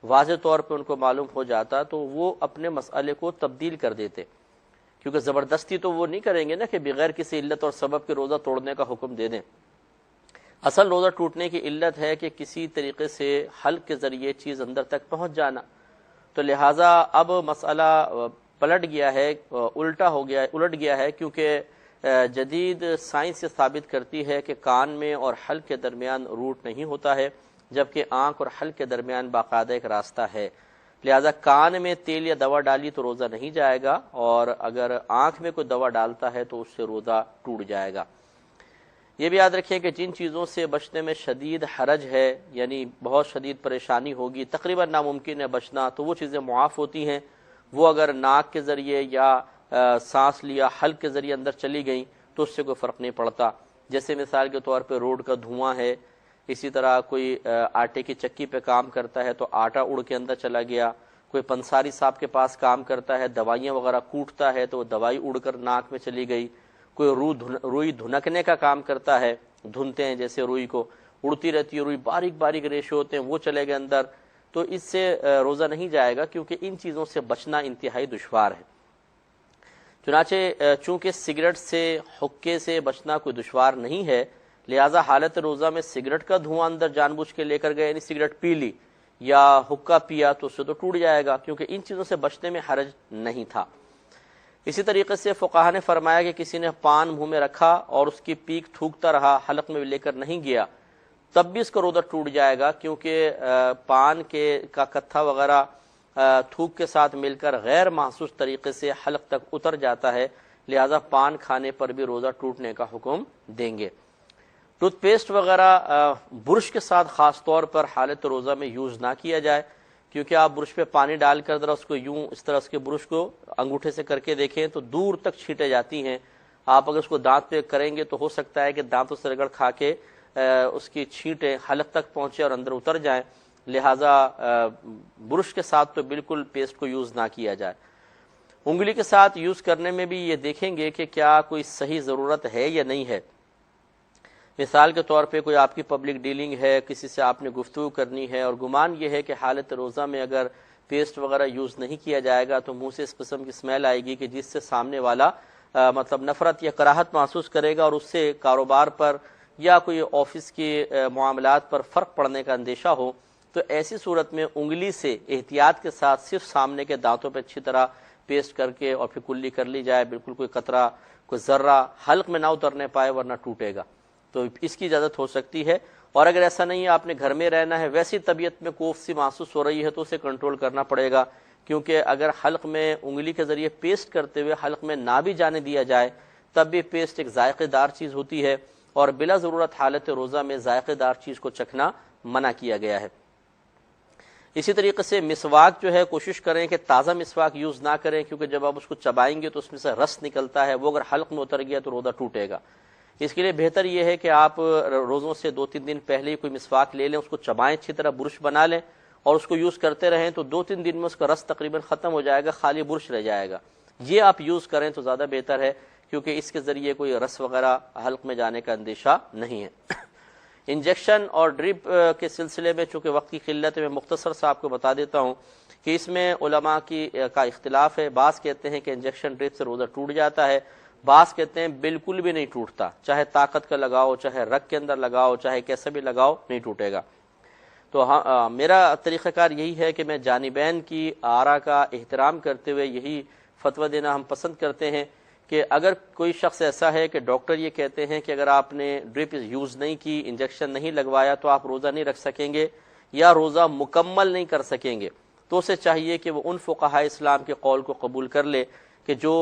واضح طور پہ ان کو معلوم ہو جاتا، تو وہ اپنے مسئلے کو تبدیل کر دیتے، کیونکہ زبردستی تو وہ نہیں کریں گے نا کہ بغیر کسی علت اور سبب کے روزہ توڑنے کا حکم دے دیں۔ اصل روزہ ٹوٹنے کی علت ہے کہ کسی طریقے سے حلق کے ذریعے چیز اندر تک پہنچ جانا، تو لہٰذا اب مسئلہ پلٹ گیا ہے، الٹ گیا ہے، کیونکہ جدید سائنس یہ ثابت کرتی ہے کہ کان میں اور حلق کے درمیان روٹ نہیں ہوتا ہے، جبکہ آنکھ اور حلق کے درمیان باقاعدہ ایک راستہ ہے۔ لہذا کان میں تیل یا دوا ڈالی تو روزہ نہیں جائے گا، اور اگر آنکھ میں کوئی دوا ڈالتا ہے تو اس سے روزہ ٹوٹ جائے گا۔ یہ بھی یاد رکھیں کہ جن چیزوں سے بچنے میں شدید حرج ہے، یعنی بہت شدید پریشانی ہوگی، تقریباً ناممکن ہے بچنا، تو وہ چیزیں معاف ہوتی ہیں۔ وہ اگر ناک کے ذریعے یا سانس لیا حلق کے ذریعے اندر چلی گئیں تو اس سے کوئی فرق نہیں پڑتا۔ جیسے مثال کے طور پہ روڈ کا دھواں ہے، اسی طرح کوئی آٹے کی چکی پہ کام کرتا ہے تو آٹا اڑ کے اندر چلا گیا، کوئی پنساری صاحب کے پاس کام کرتا ہے، دوائیاں وغیرہ کوٹتا ہے تو وہ دوائی اڑ کر ناک میں چلی گئی، کوئی روئی دھنکنے کا کام کرتا ہے، دھنتے ہیں جیسے روئی کو، اڑتی رہتی ہے روئی، باریک باریک ریشے ہوتے ہیں، وہ چلے گئے اندر، تو اس سے روزہ نہیں جائے گا، کیونکہ ان چیزوں سے بچنا انتہائی دشوار ہے۔ چنانچہ چونکہ سگریٹ سے، حقے سے بچنا کوئی دشوار نہیں ہے، لہذا حالت روزہ میں سگریٹ کا دھواں اندر جان بوجھ کے لے کر گئے، یعنی سگریٹ پی لی یا حقہ پیا تو اس سے تو ٹوٹ جائے گا، کیونکہ ان چیزوں سے بچنے میں حرج نہیں تھا۔ اسی طریقے سے فقہا نے فرمایا کہ کسی نے پان منہ میں رکھا اور اس کی پیک تھوکتا رہا، حلق میں لے کر نہیں گیا، تب بھی اس کا روزہ ٹوٹ جائے گا، کیونکہ پان کا کتھا وغیرہ تھوک کے ساتھ مل کر غیر محسوس طریقے سے حلق تک اتر جاتا ہے، لہذا پان کھانے پر بھی روزہ ٹوٹنے کا حکم دیں گے۔ ٹوتھ پیسٹ وغیرہ برش کے ساتھ خاص طور پر حالت روزہ میں یوز نہ کیا جائے، کیونکہ آپ برش پہ پانی ڈال کر ذرا اس کو یوں اس طرح اس کے برش کو انگوٹھے سے کر کے دیکھیں تو دور تک چھینٹیں جاتی ہیں۔ آپ اگر اس کو دانت پہ کریں گے تو ہو سکتا ہے کہ دانتوں سے رگڑ کھا کے اس کی چھینٹیں حلق تک پہنچے اور اندر اتر جائیں، لہٰذا برش کے ساتھ تو بالکل پیسٹ کو یوز نہ کیا جائے۔ انگلی کے ساتھ یوز کرنے میں بھی یہ دیکھیں گے کہ کیا کوئی صحیح ضرورت ہے یا نہیں ہے۔ مثال کے طور پہ کوئی آپ کی پبلک ڈیلنگ ہے، کسی سے آپ نے گفتگو کرنی ہے اور گمان یہ ہے کہ حالت روزہ میں اگر پیسٹ وغیرہ یوز نہیں کیا جائے گا تو منہ سے اس قسم کی اسمیل آئے گی کہ جس سے سامنے والا نفرت یا کراہت محسوس کرے گا اور اس سے کاروبار پر یا کوئی آفس کے معاملات پر فرق پڑنے کا اندیشہ ہو، تو ایسی صورت میں انگلی سے احتیاط کے ساتھ صرف سامنے کے دانتوں پہ اچھی طرح پیسٹ کر کے اور پھر کلی کر لی جائے، بالکل کوئی قطرہ کوئی ذرہ حلق میں نہ اترنے پائے ورنہ ٹوٹے گا، تو اس کی اجازت ہو سکتی ہے۔ اور اگر ایسا نہیں ہے، آپ نے گھر میں رہنا ہے، ویسی طبیعت میں کوف سی محسوس ہو رہی ہے تو اسے کنٹرول کرنا پڑے گا، کیونکہ اگر حلق میں انگلی کے ذریعے پیسٹ کرتے ہوئے حلق میں نہ بھی جانے دیا جائے تب بھی پیسٹ ایک ذائقے دار چیز ہوتی ہے، اور بلا ضرورت حالت روزہ میں ذائقے دار چیز کو چکھنا منع کیا گیا ہے۔ اسی طریقے سے مسواک جو ہے کوشش کریں کہ تازہ مسواک یوز نہ کریں، کیونکہ جب آپ اس کو چبائیں گے تو اس میں سے رس نکلتا ہے، وہ اگر حلق میں اتر گیا تو روزہ ٹوٹے گا۔ اس کے لیے بہتر یہ ہے کہ آپ روزوں سے 2-3 دن پہلے ہی کوئی مسواک لے لیں، اس کو چبائیں، اچھی طرح برش بنا لیں اور اس کو یوز کرتے رہیں، تو 2-3 دن میں اس کا رس تقریباً ختم ہو جائے گا، خالی برش رہ جائے گا۔ یہ آپ یوز کریں تو زیادہ بہتر ہے، کیونکہ اس کے ذریعے کوئی رس وغیرہ حلق میں جانے کا اندیشہ نہیں ہے۔ انجیکشن اور ڈرپ کے سلسلے میں چونکہ وقت کی قلت ہے، میں مختصر سا آپ کو بتا دیتا ہوں کہ اس میں علماء کا اختلاف ہے۔ بعض کہتے ہیں کہ انجیکشن ڈرپ سے روزہ ٹوٹ جاتا ہے، بعض کہتے ہیں بالکل بھی نہیں ٹوٹتا، چاہے طاقت کا لگاؤ، چاہے رگ کے اندر لگاؤ، چاہے کیسا بھی لگاؤ، نہیں ٹوٹے گا۔ تو میرا طریقہ کار یہی ہے کہ میں جانبین کی آراء کا احترام کرتے ہوئے یہی فتویٰ دینا ہم پسند کرتے ہیں کہ اگر کوئی شخص ایسا ہے کہ ڈاکٹر یہ کہتے ہیں کہ اگر آپ نے ڈرپ یوز نہیں کی، انجیکشن نہیں لگوایا تو آپ روزہ نہیں رکھ سکیں گے یا روزہ مکمل نہیں کر سکیں گے، تو اسے چاہیے کہ وہ ان فقہاء اسلام کے قول کو قبول کر لے کہ جو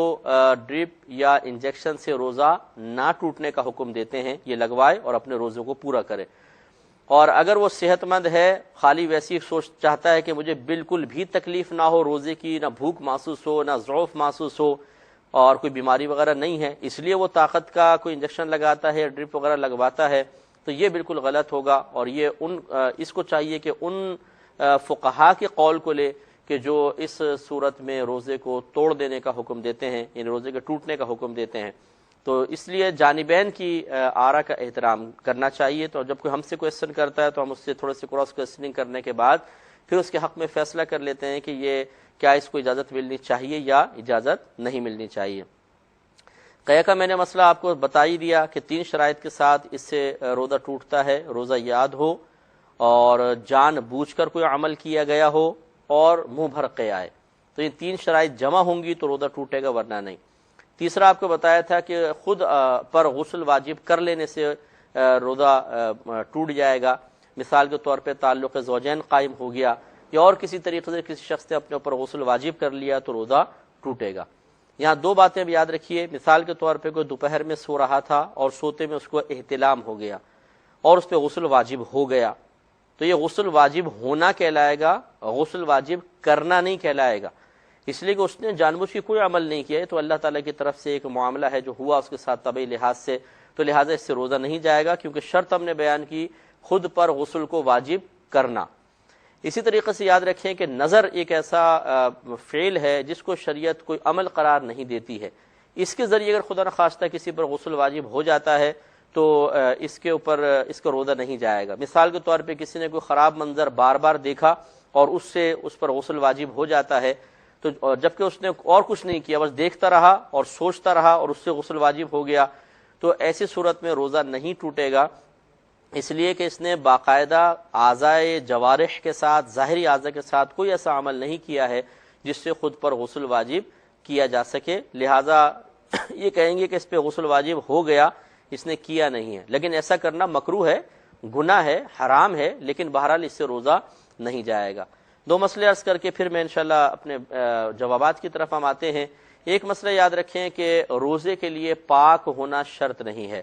ڈرپ یا انجیکشن سے روزہ نہ ٹوٹنے کا حکم دیتے ہیں، یہ لگوائے اور اپنے روزوں کو پورا کرے۔ اور اگر وہ صحت مند ہے، خالی ویسی سوچ چاہتا ہے کہ مجھے بالکل بھی تکلیف نہ ہو روزے کی، نہ بھوک محسوس ہو، نہ ضعف محسوس ہو، اور کوئی بیماری وغیرہ نہیں ہے، اس لیے وہ طاقت کا کوئی انجیکشن لگاتا ہے، ڈرپ وغیرہ لگواتا ہے، تو یہ بالکل غلط ہوگا۔ اور یہ اس کو چاہیے کہ ان فقہاء کے قول کو لے کہ جو اس صورت میں روزے کو توڑ دینے کا حکم دیتے ہیں، یعنی روزے کے ٹوٹنے کا حکم دیتے ہیں۔ تو اس لیے جانبین کی آراء کا احترام کرنا چاہیے۔ تو جب کوئی ہم سے کوئسچن کرتا ہے تو ہم اس سے تھوڑے سے کراس کوئسچننگ کرنے کے بعد پھر اس کے حق میں فیصلہ کر لیتے ہیں کہ یہ کیا اس کو اجازت ملنی چاہیے یا اجازت نہیں ملنی چاہیے۔ قیہ کا میں نے مسئلہ آپ کو بتا ہی دیا کہ 3 شرائط کے ساتھ اس سے روزہ ٹوٹتا ہے: روزہ یاد ہو، اور جان بوجھ کر کوئی عمل کیا گیا ہو، اور منہ بھر قیہ ہے۔ تو یہ 3 شرائط جمع ہوں گی تو روزہ ٹوٹے گا، ورنہ نہیں۔ تیسرا آپ کو بتایا تھا کہ خود پر غسل واجب کر لینے سے روزہ ٹوٹ جائے گا۔ مثال کے طور پہ تعلق زوجین قائم ہو گیا یا اور کسی طریقے سے کسی شخص نے اپنے اوپر غسل واجب کر لیا تو روزہ ٹوٹے گا۔ یہاں 2 باتیں اب یاد رکھیے۔ مثال کے طور پہ کوئی دوپہر میں سو رہا تھا اور سوتے میں اس کو احتلام ہو گیا اور اس پہ غسل واجب ہو گیا، تو یہ غسل واجب ہونا کہلائے گا، غسل واجب کرنا نہیں کہلائے گا، اس لیے کہ اس نے جان بوجھ کے کوئی عمل نہیں کیا ہے، تو اللہ تعالیٰ کی طرف سے ایک معاملہ ہے جو ہوا اس کے ساتھ طبعی لحاظ سے، تو لہٰذا اس سے روزہ نہیں جائے گا، کیونکہ شرط ہم نے بیان کی خود پر غسل کو واجب کرنا۔ اسی طریقے سے یاد رکھیں کہ نظر ایک ایسا فعل ہے جس کو شریعت کوئی عمل قرار نہیں دیتی ہے، اس کے ذریعے اگر خدا نخواستہ کسی پر غسل واجب ہو جاتا ہے تو اس کے اوپر اس کا روزہ نہیں جائے گا۔ مثال کے طور پہ کسی نے کوئی خراب منظر بار بار دیکھا اور اس سے اس پر غسل واجب ہو جاتا ہے، تو جبکہ اس نے اور کچھ نہیں کیا، بس دیکھتا رہا اور سوچتا رہا اور اس سے غسل واجب ہو گیا، تو ایسی صورت میں روزہ نہیں ٹوٹے گا، اس لیے کہ اس نے باقاعدہ اعضائے جوارح کے ساتھ، ظاہری اعضاء کے ساتھ کوئی ایسا عمل نہیں کیا ہے جس سے خود پر غسل واجب کیا جا سکے، لہذا یہ کہیں گے کہ اس پہ غسل واجب ہو گیا، اس نے کیا نہیں ہے، لیکن ایسا کرنا مکروہ ہے، گناہ ہے، حرام ہے، لیکن بہرحال اس سے روزہ نہیں جائے گا۔ 2 مسئلے عرض کر کے پھر میں انشاءاللہ اپنے جوابات کی طرف ہم آتے ہیں۔ ایک مسئلہ یاد رکھیں کہ روزے کے لیے پاک ہونا شرط نہیں ہے،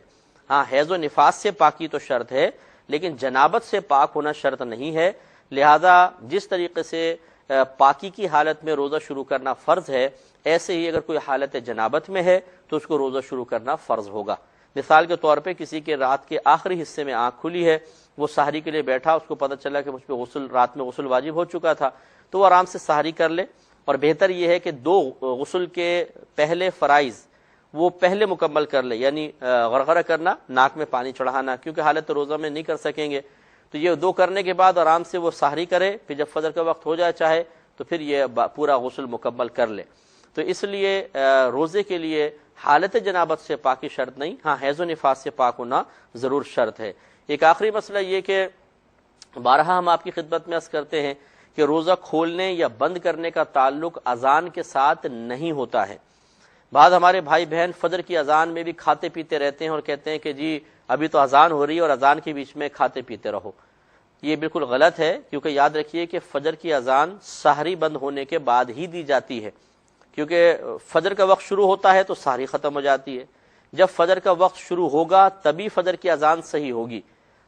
ہاں حیض و نفاس سے پاکی تو شرط ہے، لیکن جنابت سے پاک ہونا شرط نہیں ہے، لہذا جس طریقے سے پاکی کی حالت میں روزہ شروع کرنا فرض ہے، ایسے ہی اگر کوئی حالت جنابت میں ہے تو اس کو روزہ شروع کرنا فرض ہوگا۔ مثال کے طور پہ کسی کے رات کے آخری حصے میں آنکھ کھلی ہے، وہ سحری کے لیے بیٹھا، اس کو پتہ چلا کہ مجھ پہ رات میں غسل واجب ہو چکا تھا، تو وہ آرام سے سحری کر لے، اور بہتر یہ ہے کہ 2 غسل کے پہلے فرائض وہ پہلے مکمل کر لے، یعنی غرغرہ کرنا، ناک میں پانی چڑھانا، کیونکہ حالت روزہ میں نہیں کر سکیں گے، تو یہ 2 کرنے کے بعد آرام سے وہ سحری کرے، پھر جب فجر کا وقت ہو جائے چاہے تو پھر یہ پورا غسل مکمل کر لے۔ تو اس لیے روزے کے لیے حالت جنابت سے پاکی شرط نہیں، ہاں حیض و نفاس سے پاک ہونا ضرور شرط ہے۔ ایک آخری مسئلہ یہ کہ بارہا ہم آپ کی خدمت میں عرض کرتے ہیں کہ روزہ کھولنے یا بند کرنے کا تعلق اذان کے ساتھ نہیں ہوتا ہے۔ بعض ہمارے بھائی بہن فجر کی اذان میں بھی کھاتے پیتے رہتے ہیں اور کہتے ہیں کہ جی ابھی تو اذان ہو رہی ہے اور اذان کے بیچ میں کھاتے پیتے رہو۔ یہ بالکل غلط ہے، کیونکہ یاد رکھیے کہ فجر کی اذان سحری بند ہونے کے بعد ہی دی جاتی ہے، کیونکہ فجر کا وقت شروع ہوتا ہے تو سحری ختم ہو جاتی ہے۔ جب فجر کا وقت شروع ہوگا تبھی فجر کی اذان صحیح ہوگی۔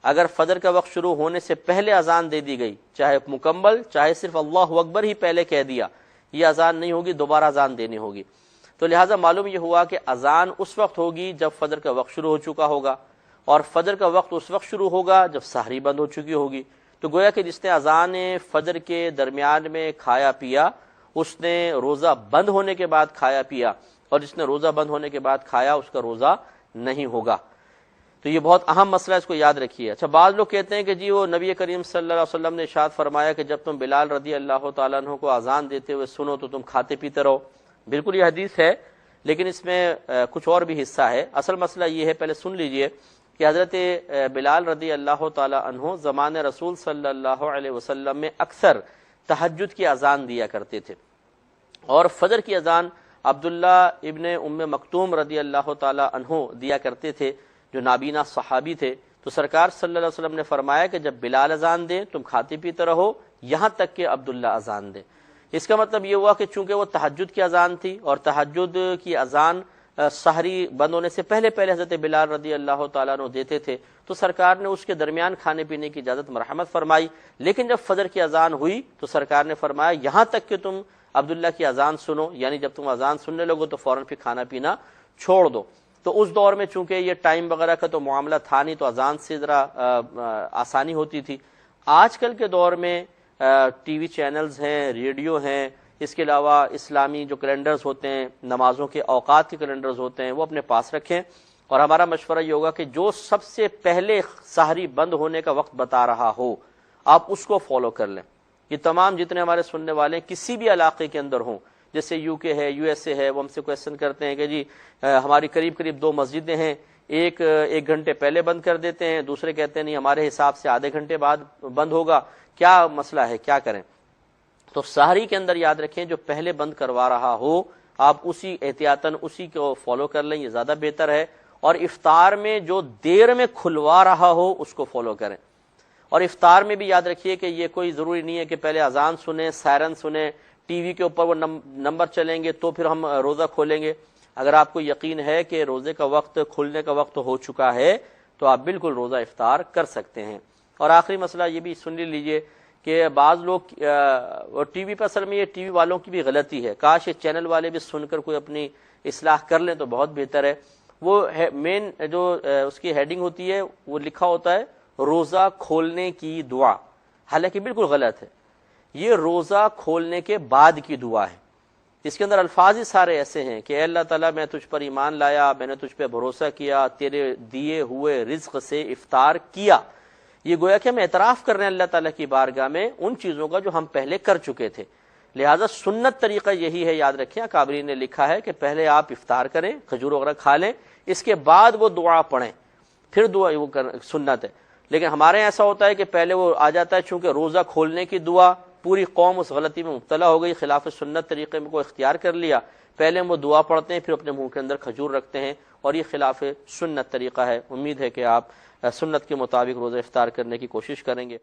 اگر فجر کا وقت شروع ہونے سے پہلے اذان دے دی گئی، چاہے مکمل چاہے صرف اللہ اکبر ہی پہلے کہہ دیا، یہ اذان نہیں ہوگی، دوبارہ اذان دینی ہوگی۔ تو لہٰذا معلوم یہ ہوا کہ اذان اس وقت ہوگی جب فجر کا وقت شروع ہو چکا ہوگا، اور فجر کا وقت اس وقت شروع ہوگا جب سحری بند ہو چکی ہوگی۔ تو گویا کہ جس نے اذان فجر کے درمیان میں کھایا پیا اس نے روزہ بند ہونے کے بعد کھایا پیا، اور جس نے روزہ بند ہونے کے بعد کھایا اس کا روزہ نہیں ہوگا۔ تو یہ بہت اہم مسئلہ ہے، اس کو یاد رکھیے۔ اچھا، بعض لوگ کہتے ہیں کہ جی وہ نبی کریم صلی اللہ علیہ وسلم نے ارشاد فرمایا کہ جب تم بلال رضی اللہ تعالیٰ عنہ کو اذان دیتے ہوئے سنو تو تم کھاتے پیتے رہو۔ بالکل یہ حدیث ہے، لیکن اس میں کچھ اور بھی حصہ ہے۔ اصل مسئلہ یہ ہے، پہلے سن لیجئے کہ حضرت بلال رضی اللہ تعالیٰ عنہ زمان رسول صلی اللہ علیہ وسلم میں اکثر تہجد کی اذان دیا کرتے تھے، اور فجر کی اذان عبداللہ ابن ام مکتوم رضی اللہ تعالیٰ عنہ دیا کرتے تھے، جو نابینا صحابی تھے۔ تو سرکار صلی اللہ علیہ وسلم نے فرمایا کہ جب بلال اذان دیں تم کھاتے پیتے رہو یہاں تک کہ عبداللہ اذان دیں۔ اس کا مطلب یہ ہوا کہ چونکہ وہ تہجد کی اذان تھی، اور تہجد کی اذان سحری بند ہونے سے پہلے حضرت بلال رضی اللہ تعالیٰ عنہ دیتے تھے، تو سرکار نے اس کے درمیان کھانے پینے کی اجازت مرحمت فرمائی۔ لیکن جب فجر کی اذان ہوئی تو سرکار نے فرمایا یہاں تک کہ تم عبداللہ کی اذان سنو، یعنی جب تم اذان سننے لگو تو فوراً پھر کھانا پینا چھوڑ دو۔ تو اس دور میں چونکہ یہ ٹائم وغیرہ کا تو معاملہ تھا نہیں، تو اذان سے ذرا آسانی ہوتی تھی۔ آج کل کے دور میں ٹی وی چینلز ہیں، ریڈیو ہیں، اس کے علاوہ اسلامی جو کیلنڈرز ہوتے ہیں، نمازوں کے اوقات کے کیلنڈرز ہوتے ہیں، وہ اپنے پاس رکھیں، اور ہمارا مشورہ یہ ہوگا کہ جو سب سے پہلے سحری بند ہونے کا وقت بتا رہا ہو آپ اس کو فالو کر لیں۔ یہ تمام جتنے ہمارے سننے والے ہیں کسی بھی علاقے کے اندر ہوں، جیسے یو کے ہے، یو ایس اے ہے، وہ ہم سے کویسچن کرتے ہیں کہ جی ہماری قریب 2 مسجدیں ہیں، ایک گھنٹے پہلے بند کر دیتے ہیں، دوسرے کہتے ہیں نہیں ہمارے حساب سے آدھے گھنٹے بعد بند ہوگا، کیا مسئلہ ہے، کیا کریں؟ تو سحری کے اندر یاد رکھیں جو پہلے بند کروا رہا ہو آپ اسی احتیاطاً اسی کو فالو کر لیں، یہ زیادہ بہتر ہے۔ اور افطار میں جو دیر میں کھلوا رہا ہو اس کو فالو کریں۔ اور افطار میں بھی یاد رکھیے کہ یہ کوئی ضروری نہیں ہے کہ پہلے اذان سنیں، سائرن سنیں، ٹی وی کے اوپر وہ نمبر چلیں گے تو پھر ہم روزہ کھولیں گے۔ اگر آپ کو یقین ہے کہ روزے کا وقت کھلنے کا وقت ہو چکا ہے تو آپ بالکل روزہ افطار کر سکتے ہیں۔ اور آخری مسئلہ یہ بھی سن لیجئے کہ بعض لوگ ٹی وی پر، اصل میں یہ ٹی وی والوں کی بھی غلطی ہے، کاش یہ چینل والے بھی سن کر کوئی اپنی اصلاح کر لیں تو بہت بہتر ہے۔ وہ مین جو اس کی ہیڈنگ ہوتی ہے وہ لکھا ہوتا ہے روزہ کھولنے کی دعا، حالانکہ بالکل غلط ہے، یہ روزہ کھولنے کے بعد کی دعا ہے۔ اس کے اندر الفاظ ہی سارے ایسے ہیں کہ اے اللہ تعالیٰ میں تجھ پر ایمان لایا، میں نے تجھ پہ بھروسہ کیا، تیرے دیے ہوئے رزق سے افطار کیا۔ یہ گویا کہ ہم اعتراف کر رہے ہیں اللہ تعالیٰ کی بارگاہ میں ان چیزوں کا جو ہم پہلے کر چکے تھے۔ لہٰذا سنت طریقہ یہی ہے، یاد رکھیں اکابرین نے لکھا ہے کہ پہلے آپ افطار کریں، کھجور وغیرہ کھا لیں، اس کے بعد وہ دعا پڑھیں، پھر دعا وہ سنت ہے۔ لیکن ہمارے ایسا ہوتا ہے کہ پہلے وہ آ جاتا ہے، چونکہ روزہ کھولنے کی دعا، پوری قوم اس غلطی میں مبتلا ہو گئی، خلاف سنت طریقے میں کو اختیار کر لیا، پہلے وہ دعا پڑھتے ہیں پھر اپنے منہ کے اندر کھجور رکھتے ہیں، اور یہ خلاف سنت طریقہ ہے۔ امید ہے کہ آپ سنت کے مطابق روزہ افطار کرنے کی کوشش کریں گے۔